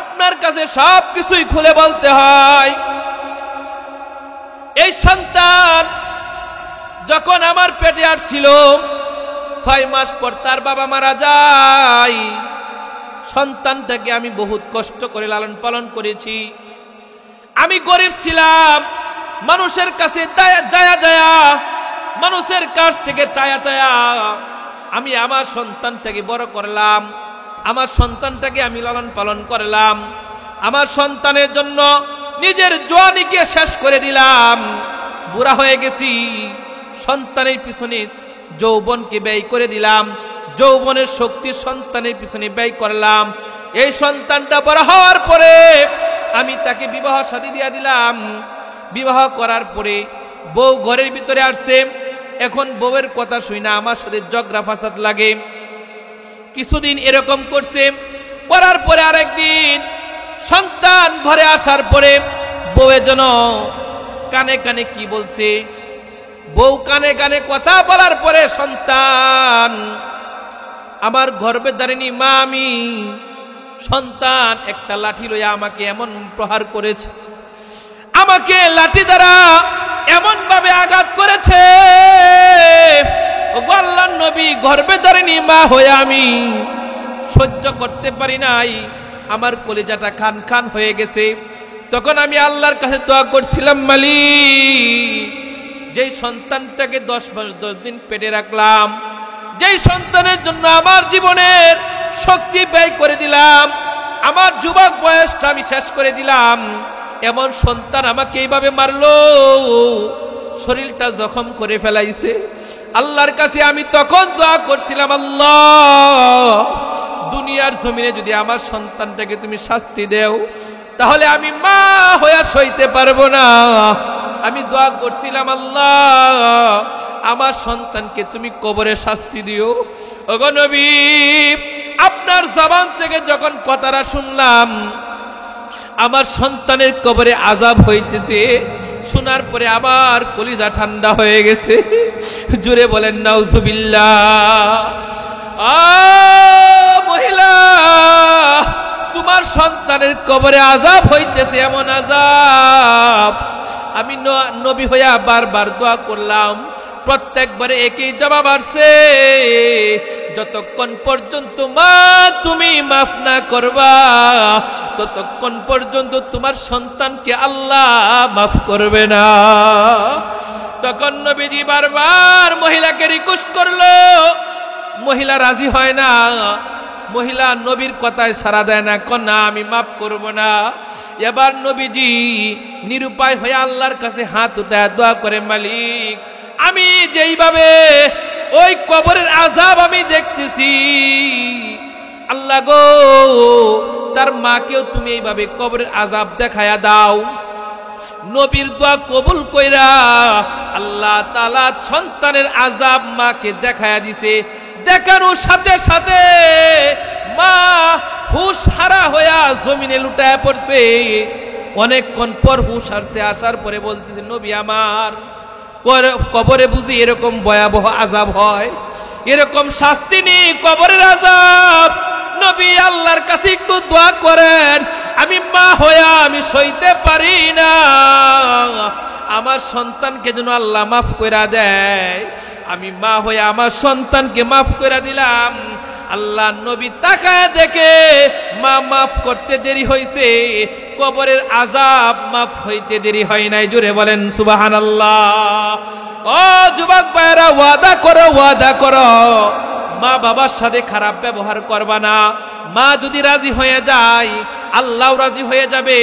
A: আপনার কাছে সব কিছুই খুলে বলতে হয়। এই সন্তান যখন আমার পেটে আসছিল, 6 মাস পর তার বাবা মারা যায়। সন্তানটাকে আমি বহুত কষ্ট করে লালন পালন করেছি। আমি গরিব ছিলাম, মানুষের কাছে যায়া মানুষের কাছ থেকে চায়া আমি আমার সন্তানটাকে বড় করলাম, আমার সন্তানটাকে আমি লালন পালন করলাম। আমার সন্তানের জন্য নিজের জওয়ানিকে শেষ করে দিলাম, বুড়া হয়ে গেছি। সন্তানের পিছনে যৌবনকে ব্যয় করে দিলাম, যৌবনের শক্তি সন্তানের পিছনে ব্যয় করলাম। এই সন্তানটা বড় হওয়ার পরে আমি তাকে বিবাহ শাদী দিয়া দিলাম। বিবাহ করার পরে বউ ঘরের ভিতরে আসছে। এখন বউয়ের কথা শুই না আমার সাথে ঝগড়া ফাসাদ লাগে। কিছুদিন এরকম করছে, করার পরে আরেকদিন সন্তান ঘরে আসার পরে বউয়ের জন্য কানে কানে কি বলছে, বউ কানে কানে কথা বলার পরে সন্তান আমার গর্ভে দাঁড়িয়ে মা, আমি সন্তান একটা লাঠি লইয়া আমাকে এমন প্রহার করেছে, আমাকে লাঠি দ্বারা এমন ভাবে আঘাত করেছে। আল্লাহর নবী, গর্ভে দাঁড়িয়ে মা হয়ে আমি সহ্য করতে পারি নাই, আমার কলিজাটা খান খান হয়ে গেছে। তখন আমি আল্লাহর কাছে দোয়া করছিলাম, মালিক, যেই সন্তানটাকে 10 মাস 10 দিন পেটে রাখলাম, যেই সন্তানের জন্য আমার জীবনের শক্তি ব্যয় করে দিলাম, আমার যুবক বয়সটা আমি শেষ করে দিলাম, এমন সন্তান আমাকে এইভাবে মারলো, শরীরটা জখম করে ফেলাইছে। আল্লাহর কাছে আমি তখন দোয়া করছিলাম, আল্লাহ, দুনিয়া দুনিয়ার জমিনে যদি আমার সন্তানটাকে তুমি শাস্তি দেও, তাহলে আমি মা হয়ে সইতে পারবো না। আমি দোয়া করছিলাম, আল্লাহ আমার সন্তানকে তুমি কবরে শাস্তি দিও। ওগো নবী, আপনার জবান থেকে যখন কথাটা শুনলাম, আমার সন্তানের কবরে আযাব হইতেছে, শোনার পরে আমার কলিজা ঠান্ডা হয়ে গেছে। জোরে বলেন নাউজুবিল্লাহ। মহিলা, তোমার সন্তানের কবরে আযাব হইতেছে, এমন আযাব। আমি নবী হইয়া বারবার দোয়া করলাম, প্রত্যেকবারে একই জবাব আসছে, যতক্ষণ পর্যন্ত মা তুমি মাফ না করবা, ততক্ষণ পর্যন্ত তোমার সন্তানকে আল্লাহ মাফ করবে না। তখন নবীজি বারবার মহিলাকে রিকোয়েস্ট করলো, মহিলা রাজি হয় না। মহিলা নবীর কথায় সাড়া দেয় না, না আমি মাফ করব না। এবার নবীজি নিরুপায় হয়ে আল্লাহর কাছে হাত উঠায় দোয়া করে, মালিক আমি যেইভাবে ওই কবরের আযাব আমি দেখতেছি, আল্লাহ গো তার মাকেও তুমি এইভাবে কবরের আযাব দেখায়া দাও। নবীর দোয়া কবুল কইরা আল্লাহ তাআলা সন্তানের আযাব মাকে দেখায়া দিছে। দেখানোর সাথে সাথে মা হুশ হারা হইয়া জমিনে লুটায় পড়ছে। অনেকক্ষণ পর হুশ আসছে, আসার পরে বলতেছে, নবী আমার কবরে বুঝি এরকম ভয়াবহ আযাব হয়, এরকম শাস্তি নেই কবরের আযাব। নবী আল্লাহর কাছে একটু দোয়া করেন, আমি মা হইয়া আমি সইতে পারি না, আমার সন্তানকে যেন আল্লাহ মাফ কইরা দেয়। আমি মা হইয়া আমার সন্তানকে মাফ কইরা দিলাম। আল্লাহ নবী তাকায় দেখে মা মাফ করতে দেরি হইছে, কবরের আযাব মাফ হইতে দেরি হয় নাই। জোরে বলেন সুবহানাল্লাহ। ও যুবক ভাইরা, ওয়াদা করো, ওয়াদা করো, মা বাবার সাথে খারাপ ব্যবহার করবা না। মা যদি রাজি হয়ে যায়, আল্লাহ রাজি হয়ে যাবে।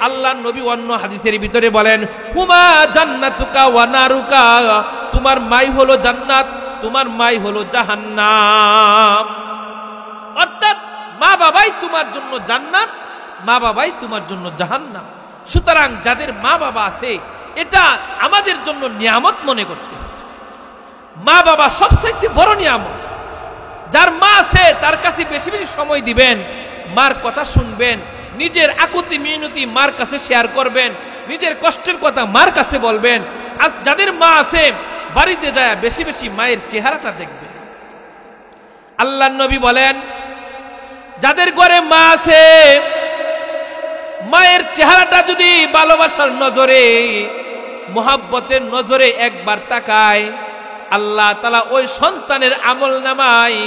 A: আল্লাহ নবী অন্য হাদিসের ভিতরে বলেন, হুমা জান্নাতুকা ওয়া নারুকা, তোমার মাই হলো জান্নাত, তোমার মাই হলো জাহান্নাম। অর্থাৎ মা বাবাই তোমার জন্য জান্নাত, মা বাবাই তোমার জন্য জাহান্নাম। সুতরাং যাদের মা বাবা আছে, এটা আমাদের জন্য নিয়ামত মনে করতে হবে। মা বাবা সবচেয়ে বড় নিয়ামত। যার মা আছে তার কাছে বেশি বেশি সময় দিবেন, মার কথা শুনবেন, নিজের আকুতি মিনতি মার কাছে শেয়ার করবেন, নিজের কষ্টের কথা মার কাছে বলবেন। আর যাদের মা আছে, বাড়িতে যায় বেশি বেশি মায়ের চেহারাটা দেখবেন। আল্লাহ নবী বলেন, যাদের ঘরে মা আছে, মায়ের চেহারাটা যদি ভালোবাসার নজরে, মোহাব্বতের নজরে একবার তাকায়, আল্লাহ তাআলা ওই সন্তানের আমল নামায়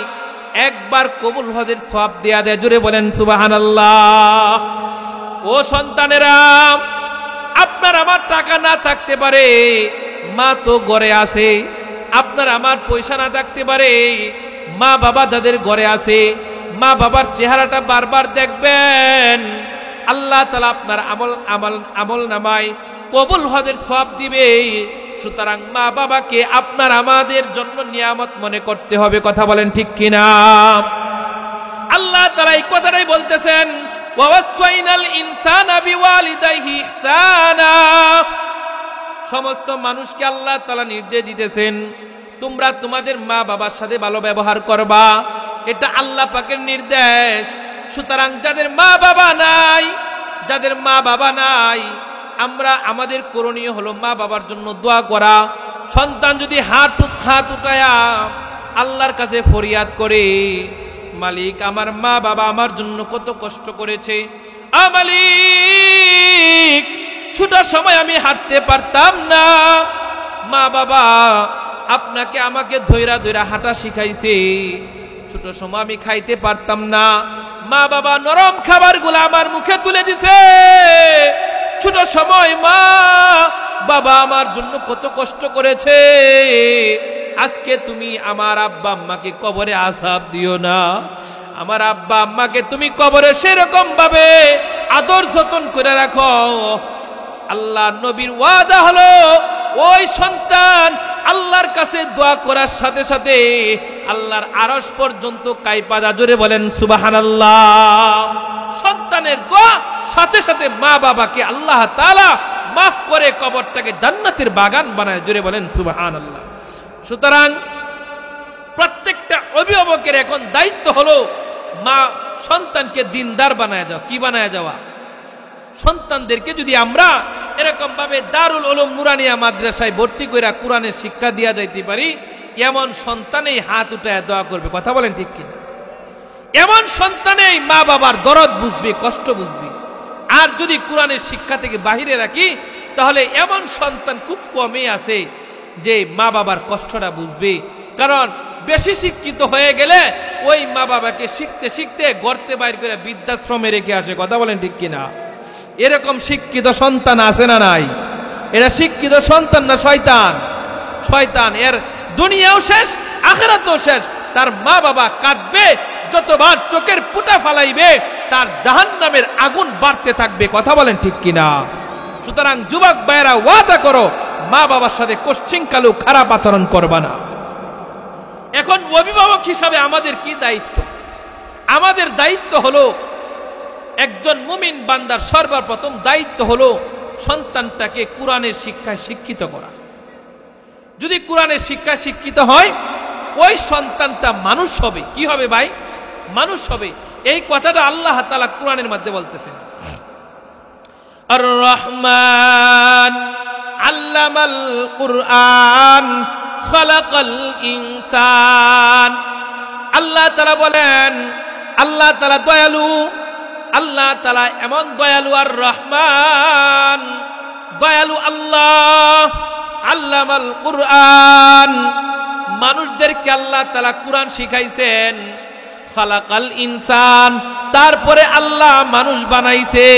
A: একবার কবুল হজের সওয়াব দেয়া দেয়। জোরে বলেন সুবহানাল্লাহ। ও সন্তানেরা, আপনার আমার টাকা না থাকতে পারে, মা তো ঘরে আছে। আপনার আমার পয়সা না থাকতে পারে, মা বাবা যাদের ঘরে আছে, মা বাবার চেহারাটা বারবার দেখবেন। আল্লাহ তাআলা আপনার আমল নামায় কবুল হজের সওয়াব দিবে। সুতরাং মা বাবাকে আপনার আমাদের জন্য নিয়ামত মনে করতে হবে। কথা বলেন ঠিক কিনা? আল্লাহ তাআলা এই কথাটাই বলতেছেন, ওয়াসাইনাল ইনসানা বিওয়ালিদাইহি ইহসানা। সমস্ত মানুষকে আল্লাহ তাআলা নির্দেশ দিতেছেন, তোমরা তোমাদের মা বাবার সাথে ভালো ব্যবহার করবা। এটা আল্লাহ পাকের নির্দেশ। সুতরাং যাদের মা বাবা নাই, আমরা আমাদের করণীয় হলো মা বাবার জন্য দোয়া করা। সন্তান যদি হাত উঠায়া আল্লাহর কাছে ফরিয়াদ করে, মালিক আমার মা বাবা আমার জন্য কত কষ্ট করেছে, মালিক ছোট সময় আমি হাঁটতে পারতাম না, মা বাবা আপনাকে আমাকে ধৈরা ধৈরা হাঁটা শিখাইছে, ছোট সময় আমি খাইতে পারতাম না, মা বাবা নরম খাবারগুলো আমার মুখে তুলে দিছে, ছোট সময় মা বাবা আমার জন্য কত কষ্ট করেছে, আজকে তুমি আমার আব্বা আম্মাকে কবরে আযাব দিও না, আমার আব্বা আম্মাকে তুমি কবরে সেরকম ভাবে আদর যতন করে রাখো। আল্লাহ নবীর ওয়াদা হলো, ওই সন্তান আল্লাহর কাছে দোয়া করার সাথে সাথে আল্লাহর আরশ পর্যন্ত কাইপা যায়। জোরে বলেন সুবহানাল্লাহ। সন্তানের দোয়া সাথে সাথে মা বাবাকে আল্লাহ তাআলা মাফ করে কবরটাকে জান্নাতের বাগান বানায়। জোরে বলেন সুবহানাল্লাহ। সুতরাং প্রত্যেকটা অভিভাবকের এখন দায়িত্ব হলো মা সন্তানকে দিনদার বানায় যাওয়া। কি বানায় যাওয়া? সন্তানদেরকে যদি আমরা এরকম ভাবে দারুল উলুম নুরানিয়া মাদ্রাসায় ভর্তি করে কোরআনের শিক্ষা দিয়া যাইতে পারি, এমন সন্তানেই হাত উঠায় দোয়া করবে। কথা বলেন ঠিক কিনা? এমন সন্তানেই মা বাবার দরদ বুঝবে, কষ্ট বুঝবে। আর যদি কোরআনের শিক্ষা থেকে বাহিরে রাখি তাহলে এমন সন্তান খুব কমই আছে যে মা বাবার কষ্টটা বুঝবে। কারণ বেশি শিক্ষিত হয়ে গেলে ওই মা বাবাকে শিখতে শিখতে গর্তে বাইর করে বৃদ্ধাশ্রমে রেখে আসে। কথা বলেন ঠিক কিনা? এরকম শিক্ষিত সন্তান আছে না নাই? এরা শিক্ষিত সন্তান না শয়তান? শয়তান। এর দুনিয়াও শেষ, আখিরাতও শেষ। তার মা বাবা কাঁদবে, যতবার চোখের ফুটা ফালাইবে তার জাহান্নামের আগুন বাড়তে থাকবে। কথা বলেন ঠিক কিনা? সুতরাং যুবক ভাইয়েরা ওয়াদা করো, মা বাবার সাথে কোশ্চিনকালেও খারাপ আচরণ করবা না। এখন অভিভাবক হিসাবে আমাদের কি দায়িত্ব? আমাদের দায়িত্ব হলো, একজন মুমিন বান্দার সর্বপ্রথম দায়িত্ব হলো সন্তানটাকে কোরআনের শিক্ষায় শিক্ষিত করা। যদি কোরআনের শিক্ষায় শিক্ষিত হয় ওই সন্তানটা মানুষ হবে। কি হবে ভাই? মানুষ হবে। এই কথাটা আল্লাহ তাআলা কোরআনের মধ্যে বলতেছেন, আর রহমান আল্লামাল কুরআন খালাকাল ইনসান। আল্লাহ তাআলা বলেন, আল্লাহ তাআলা দয়ালু, আল্লাহ তাআলা এমন দয়ালু। আর রহমান দয়ালু আল্লাহ। আল্লামাল কুরআন, মানুষদেরকে আল্লাহ তাআলা কোরআন শিখাইছেন। খালাকাল ইনসান, তারপরে আল্লাহ মানুষ বানাইছে।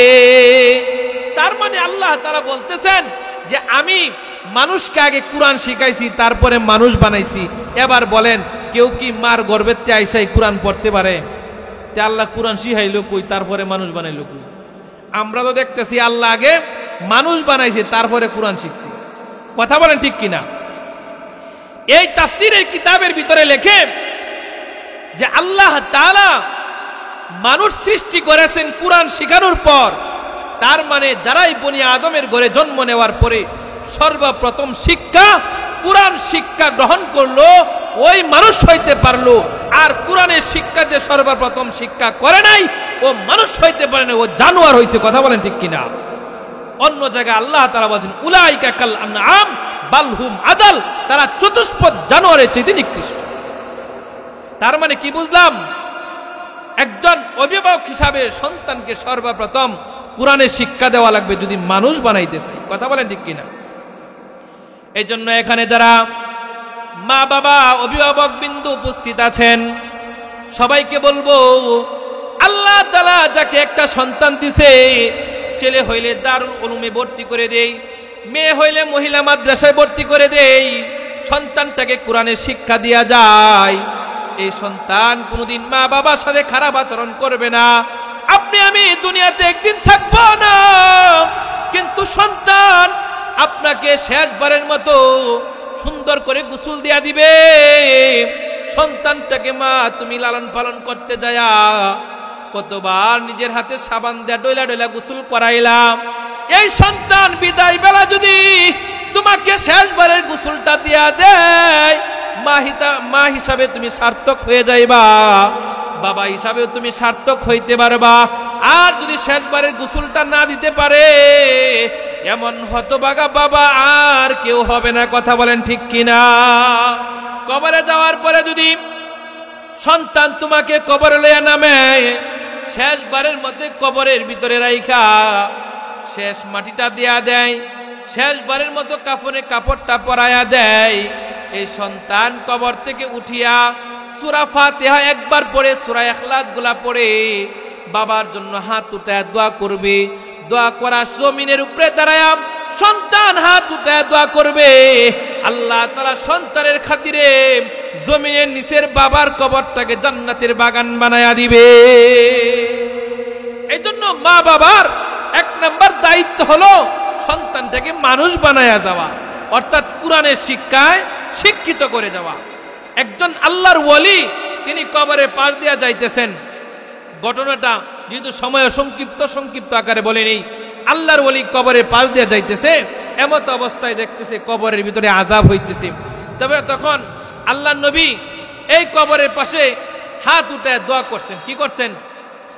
A: তার মানে আল্লাহ তাআলা বলতেছেন যে আমি মানুষকে আগে কোরআন শিখাইছি, তারপরে মানুষ বানাইছি। এবার বলেন, কেউ কি মার গর্ভের থেকে আইসাই কোরআন পড়তে পারে? তে আল্লাহ কোরআন শিখাইলো কই, তারপরে মানুষ বানাইলো কই? আমরা তো দেখতেছি আল্লাহ আগে মানুষ বানাইছে, তারপরে কোরআন শিখছি। কথা বলেন ঠিক কিনা? এই তাফসীরের কিতাবের ভিতরে লেখে যে আল্লাহ তাআলা মানুষ সৃষ্টি করেছেন কোরআন শিখানোর পর। তার মানে যারাই বনি আদমের ঘরে জন্ম নেওয়ার পরে সর্বপ্রথম শিক্ষা কোরআন শিক্ষা গ্রহণ করলো ওই মানুষ হইতে পারলো। আর কোরআনের শিক্ষা যে সর্বপ্রথম শিক্ষা করে নাই ও মানুষ হইতে পারে না, ও জানোয়ার হইছে। কথা বলেন ঠিক কিনা? অন্য জায়গায় আল্লাহ তাআলা বলেন, উলাইকা কাল আনআম বাল হুম আদাল, তারা চতুষ্পদ জানোয়ারের চেয়ে নিকৃষ্ট। তার মানে কি বুঝলাম? একজন অভিভাবক হিসাবে সন্তানকে সর্বপ্রথম কোরআনের শিক্ষা দেওয়া লাগবে যদি মানুষ বানাইতে চাই। কথা বলেন ঠিক কিনা? এই জন্য এখানে যারা মা বাবা অভিভাবক বিন্দু উপস্থিত আছেন সবাইকে বলবো, আল্লাহ তাআলা যাকে একটা সন্তান দিছে, ছেলে হইলে দারুল উলুমে ভর্তি করে দেই, মেয়ে হইলে মহিলা মাদ্রাসায় ভর্তি করে দেই, সন্তানটাকে কোরআনের শিক্ষা দেয়া যায়। এই সন্তান কোনোদিন মা বাবার সাথে খারাপ আচরণ করবে না। আপনি আমি দুনিয়াতে একদিন থাকবো না, কিন্তু সন্তান আপনাকে শেষবারের মতো সুন্দর করে গোসল দিয়া দিবে। সন্তানটাকে মা তুমি লালন পালন করতে যায়া কতবার নিজের হাতে সাবান দিয়া ডইলা ডইলা গোসল করাইলাম। এই সন্তান বিদায় বেলা যদি তোমাকে শেষবারের গোসলটা দিয়া দেয়, মা হিসাবে তুমি সার্থক হয়ে যাইবা, বাবা হিসাবেও তুমি সার্থক হইতে পারবা। আর যদি শেষবারের গোসলটা না দিতে পারে, এমন হতভাগা বাবা আর কেউ হবে না। কথা বলেন ঠিক কিনা? কবরে যাওয়ার পরে যদি সন্তান তোমাকে কবরে লইয়া নামে, শেষবারের মধ্যে কবরের ভিতরে রাইখা শেষ মাটিটা দিয়া দেয়, শেষবারের মতো কাফনে কাপড়টা পরাইয়া দেয়, এই সন্তান কবর থেকে উঠিয়া সূরা ফাতিহা একবার পড়ে সূরা ইখলাস গুলা পড়ে বাবার জন্য হাত উঠায় দোয়া করবে। দোয়া করা জমিনের উপরে দাঁড়ায়া সন্তান হাত উঠায় দোয়া করবে, আল্লাহ তাআলা সন্তানের খাতিরে জমিনের নিচের বাবার কবরটাকে জান্নাতের বাগান বানায়া দিবে। এই জন্য মা বাবার এক নাম্বার দায়িত্ব হলো সন্তানটাকে মানুষ বানায়া যাওয়া, অর্থাৎ কোরআনের শিক্ষায় শিক্ষিত করে যাওয়া। একজন আল্লাহর ওয়ালি তিনি কবরে পাশ দিয়া যাইতেছেন। ঘটনাটা যেহেতু সময় সংক্ষিপ্ত আকারে বলে নেই, আল্লাহর ওয়ালি কবরে পাশ দিয়া যাইতেছে, এমত অবস্থায় দেখতেছে কবরের ভিতরে আযাব হইতেছে। তবে তখন আল্লাহর নবী এই কবরের পাশে হাত উঠায় দোয়া করছেন। কি করছেন?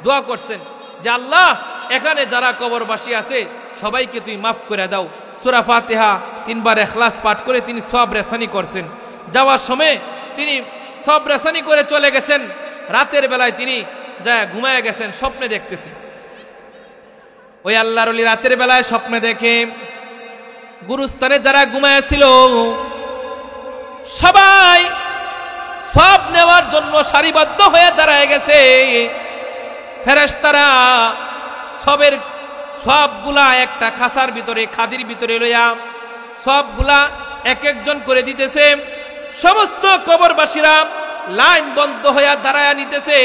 A: দোয়া করছেন যে আল্লাহ, এখানে যারা কবরবাসী আছে সবাইকে তুই মাফ করে দাও। সূরা ফাতিহা 3 বার ইখলাস পাঠ করে তিনি সওয়াব রেসানি করছেন। যাওয়ার সময় তিনি সওয়াব রেসানি করে চলে গেছেন। রাতের বেলায় তিনি যায় ঘুমায় গেছেন, স্বপ্নে দেখতেছেন। ওই আল্লাহর ওলি রাতের বেলায় স্বপ্নে দেখে গুরুস্থানে যারা ঘুমায় ছিল সবাই সওয়াব নেওয়ার জন্য সারিবদ্ধ হয়ে দাঁড়ায় গেছে। ফেরেশতারা সবগুলা একটা খাসার ভিতরে, খাদির ভিতরে লইয়া সবগুলা এক একজন করে দিতেছে। সমস্ত কবরবাসীরা লাইন বন্ধ হইয়া দাঁড়ায়া নিতেছে।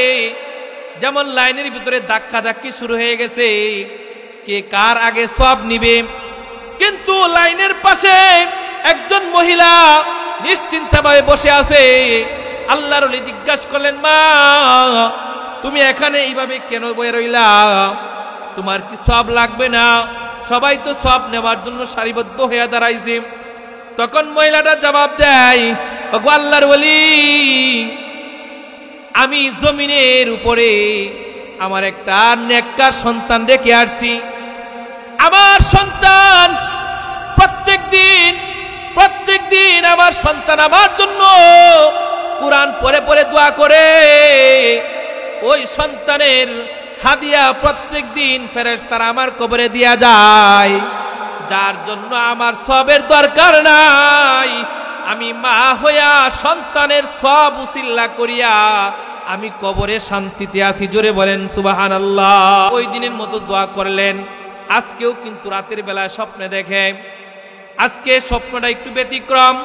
A: যেমন লাইনের ভিতরে ধাক্কাধাক্কি শুরু হয়ে গেছে, কে কার আগে সব নিবে। কিন্তু লাইনের পাশে একজন মহিলা নিশ্চিন্তভাবে বসে আছে। আল্লাহর ওলি জিজ্ঞাসা করলেন, মা তুমি এখানে এইভাবে কেন বসে রইলা? তোমার কি সওয়াব লাগবে না? সবাই তো সওয়াব নেওয়ার জন্য সারিবদ্ধ হয়ে দাঁড়াইছে। তখন মহিলাটা জবাব দেয়, ওগো আল্লাহর ওলি, আমি জমিনের উপরে আমার একটা নেককার সন্তান রেখে আসছি। আমার সন্তান প্রত্যেক দিন আমার সন্তান আমার জন্য কুরআন পড়ে পড়ে দোয়া করে। ওই সন্তানের হাদিয়া প্রত্যেক দিন ফেরেশতারা আমার কবরে দিয়া যায়, যার জন্য আমার সওয়াবের দরকার নাই। আমি মা হইয়া সন্তানের সওয়াব উসিলা করিয়া আমি কবরে শান্তিতে আছি। জোরে বলেন সুবহানাল্লাহ। ওই দিনের মতো দোয়া করলেন। আজকেও কিন্তু রাতের বেলায় স্বপ্নে দেখে। আজকে স্বপ্নটা একটু ব্যতিক্রম।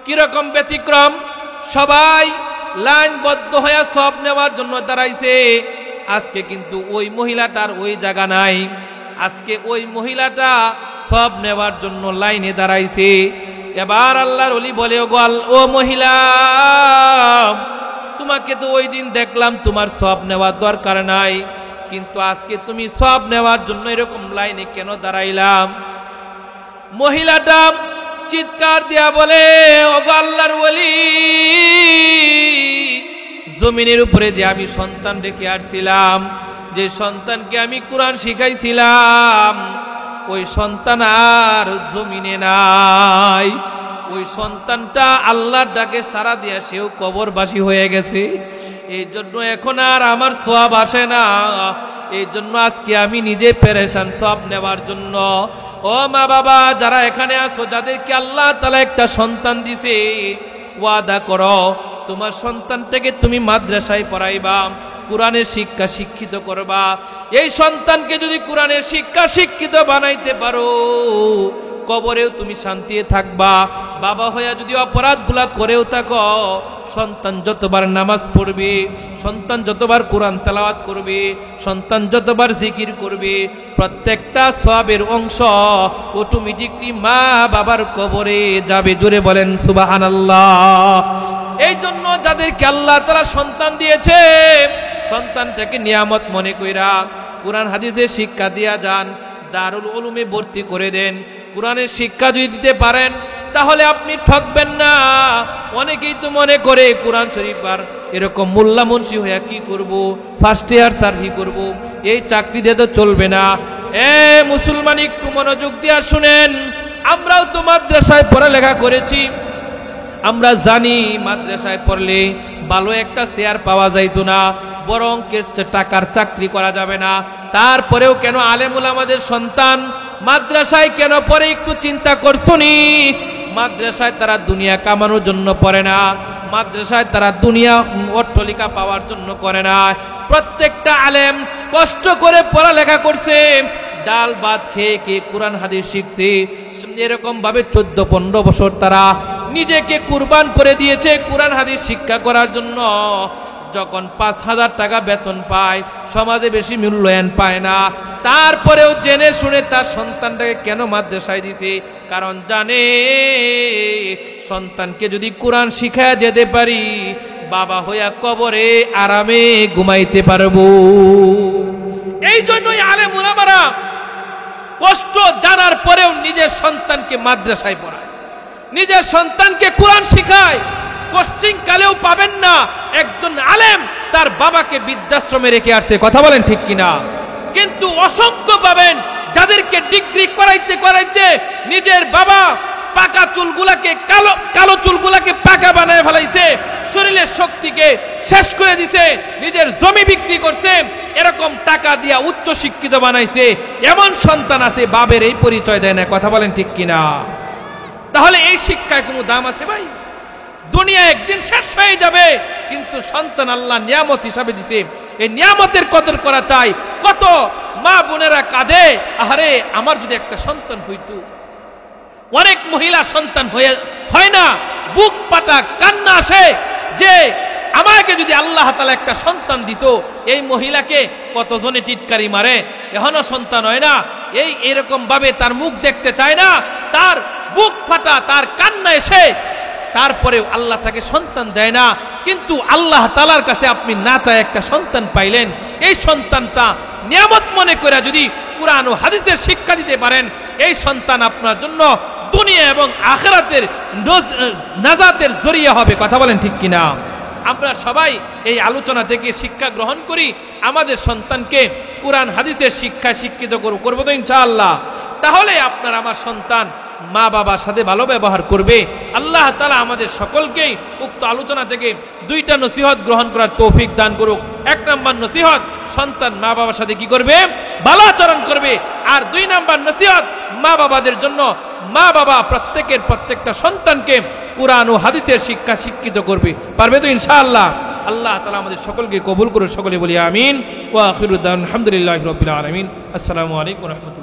A: কিরকম ব্যতিক্রম? সবাই লাইনবদ্ধ হয়ে সওয়াব নেওয়ার জন্য দাঁড়াইছে। আজকে কিন্তু ওই মহিলাটার ওই জায়গা নাই। আজকে ওই মহিলাটা সওয়াব নেওয়ার জন্য লাইনে দাঁড়াইছে। এবার আল্লাহর ওলি বলে, ও মহিলা, তোমাকে তো ওই দিন দেখলাম তোমার সওয়াব নেওয়ার দরকার নাই, কিন্তু আজকে তুমি সওয়াব নেওয়ার জন্য এরকম লাইনে কেন দাঁড়াইলাম? মহিলাটা চিৎকার দিয়া বলে, ওগো আল্লাহর ওলি, জমিনের উপরে যে আমি সন্তান রেখে আসছিলাম, যে সন্তানকে আমি কুরআন শিখাইছিলাম, ওই সন্তান আর জমিনে নাই। ওই সন্তানটা আল্লাহর ডাকে সাড়া দিয়া সেও কবরবাসী হয়ে গেছে। এই জন্য এখন আর আমার সওয়াব আসে না। এই জন্য আজকে আমি নিজে পেরেশান সওয়াব নেওয়ার জন্য। ও মা বাবা যারা এখানে আছো, যাদেরকে আল্লাহ তাআলা একটা সন্তান দিছে, ওয়াদা করো তোমার সন্তানটাকে তুমি মাদ্রাসায় পড়াইবা, কুরআনের শিক্ষা শিক্ষিত করবা। এই সন্তানকে যদি কুরআনের শিক্ষা শিক্ষিত বানাইতে পারো, কবরেও তুমি শান্তিতে থাকবা। বাবা হইয়া যদি অপরাধগুলা করেও থাকো, সন্তান যতবার নামাজ পড়বে, সন্তান যতবার কুরআন তেলাওয়াত করবে, সন্তান যতবার জিকির করবে, প্রত্যেকটা সওয়াবের অংশ অটোমেটিকলি মা বাবার কবরে যাবে। জোরে বলেন সুবহানাল্লাহ। এই জন্য যাদেরকে আল্লাহ তাআলা সন্তান দিয়েছে, সন্তানটাকে নিয়ামত মনে কইরা কুরআন হাদিসের শিক্ষা দিয়া যান, দারুল উলুমে ভর্তি করে দেন। কুরআনের শিক্ষা যদি দিতে পারেন তাহলে আপনি ঠকবেন না। অনেকেই তো মনে করে কুরআন শরীফ আর এরকম মোল্লা মুন্সি হইয়া কি করব, ফার্স্ট ইয়ার সার্ভি করব, এই চাকরি দিয়ে তো চলবে না। মুসলমান একটু মনোযোগ দিয়া শুনেন। আমরাও তো মাদ্রাসায় পড়ালেখা করেছি। আমরা জানি মাদ্রাসায় পড়লে ভালো একটা চেয়ার পাওয়া যাইতো না, বড় অঙ্কের টাকার চাকরি করা যাবে না। তারপরেও কেন আলেমুল আমাদের সন্তান মাদ্রাসায় কেন পড়ে একটু চিন্তা করছনি? মাদ্রাসায় তারা দুনিয়া কামানোর জন্য পড়ে না, মাদ্রাসায় তারা দুনিয়া অট্টালিকা পাওয়ার জন্য করে না। প্রত্যেকটা আলেম কষ্ট করে পড়ালেখা করছে, ডাল ভাত খেয়ে কে কুরআন হাদিস শিখছে। এরকম ভাবে 14-15 বছর তারা নিজেকে কুরবান করে দিয়েছে কুরআন হাদিস শিক্ষা করার জন্য। যখন 5,000 টাকা বেতন পায়, সমাজে বেশি মূল্যায়ন পায় না, তারপরেও জেনে শুনে তার সন্তানটাকে কেন মাদ্রাসায় দিছে? কারণ জানে সন্তানকে যদি কোরআন শিখায় যেতে পারি, বাবা হইয়া কবরে আরামে ঘুমাইতে পারবো। এই জন্যই আলেম উলামারা কষ্ট জানার পরেও নিজের সন্তানকে মাদ্রাসায় পড়ায়, নিজের সন্তানকে কোরআন শিখায়। কোশ্চিন কালেও পাবেন না একজন আলেম তার বাবাকে বৃদ্ধাশ্রমে রেখে আসছে, কথা বলেন ঠিক কিনা? কিন্তু অসংখ্য পাবেন যাদেরকে ডিগ্রি করাইতে করাইতে নিজের বাবা পাকা চুলগুলাকে কালো চুলগুলাকে পাকা বানায় ফেলাইছে, শরীরের শক্তিকে শেষ করে দিছে, নিজের জমি বিক্রি করছে, এরকম টাকা দিয়া উচ্চ শিক্ষিত বানাইছে। এমন সন্তান আছে বাবের এই পরিচয় দেয় না, কথা বলেন ঠিক কিনা? তাহলে এই শিক্ষায় কোনো দাম আছে ভাই? দুনিয়া একদিন শেষ হয়ে যাবে, কিন্তু সন্তান আল্লাহ নিয়ামত হিসাবে দিছে, এই নিয়ামতের কদর করা চাই। কত মা বোনেরা কাঁদে, আরে আমার যদি একটা সন্তান হইতো। অনেক মহিলা সন্তান হয় না, বুক পাটা কান্না আসে যে আমাকে যদি আল্লাহ তাআলা একটা সন্তান দিত। এই মহিলাকে কতজনে টিটকারি মারে, এখনো সন্তান হয় না, এরকম ভাবে তার মুখ দেখতে চায় না, তার বুক ফাটা, তার কান্না এসে তারপরেও আল্লাহ তাকে সন্তান দেয় না। কিন্তু আল্লাহ তাআলার কাছে আপনি না চায় একটা সন্তান পাইলেন, এই সন্তানটা নিয়ামত মনে করে যদি কুরআন ও হাদিসের শিক্ষা দিতে পারেন, এই সন্তান আপনার জন্য দুনিয়া এবং আখিরাতের নাজাতের জরিয়া হবে, কথা বলেন ঠিক কিনা? আমরা সবাই এই আলোচনা থেকে শিক্ষা গ্রহণ করি, আমাদের সন্তানকে কুরআন হাদিসের শিক্ষা শিক্ষিত করবো তো ইনশাআল্লাহ। তাহলে আপনার আমার সন্তান মা বাবার সাথে ভালো ব্যবহার করবে। আল্লাহ তাআলা আমাদের সকলকেই উক্ত আলোচনা থেকে দুইটা নসিহত গ্রহণ করার তৌফিক দান করুক। 1 নম্বর নসিহত, সন্তান মা বাবার সাথে কি করবে? ভালো আচরণ করবে। আর 2 নম্বর নসিহত, মা বাবাদের জন্য মা বাবা প্রত্যেকটা সন্তানকে কুরআন ও হাদিসের শিক্ষা শিক্ষিত করবে। পারবে তো ইনশাআল্লাহ? আল্লাহ তাআলা আমাদের সকলকে কবুল করুন, সকলে বলি আমিন। ওয়া আখিরু দাওয়ানা আলহামদুলিল্লাহি রাব্বিল আলামিন। আসসালামু আলাইকুম ওয়া রাহমাতুল্লাহ।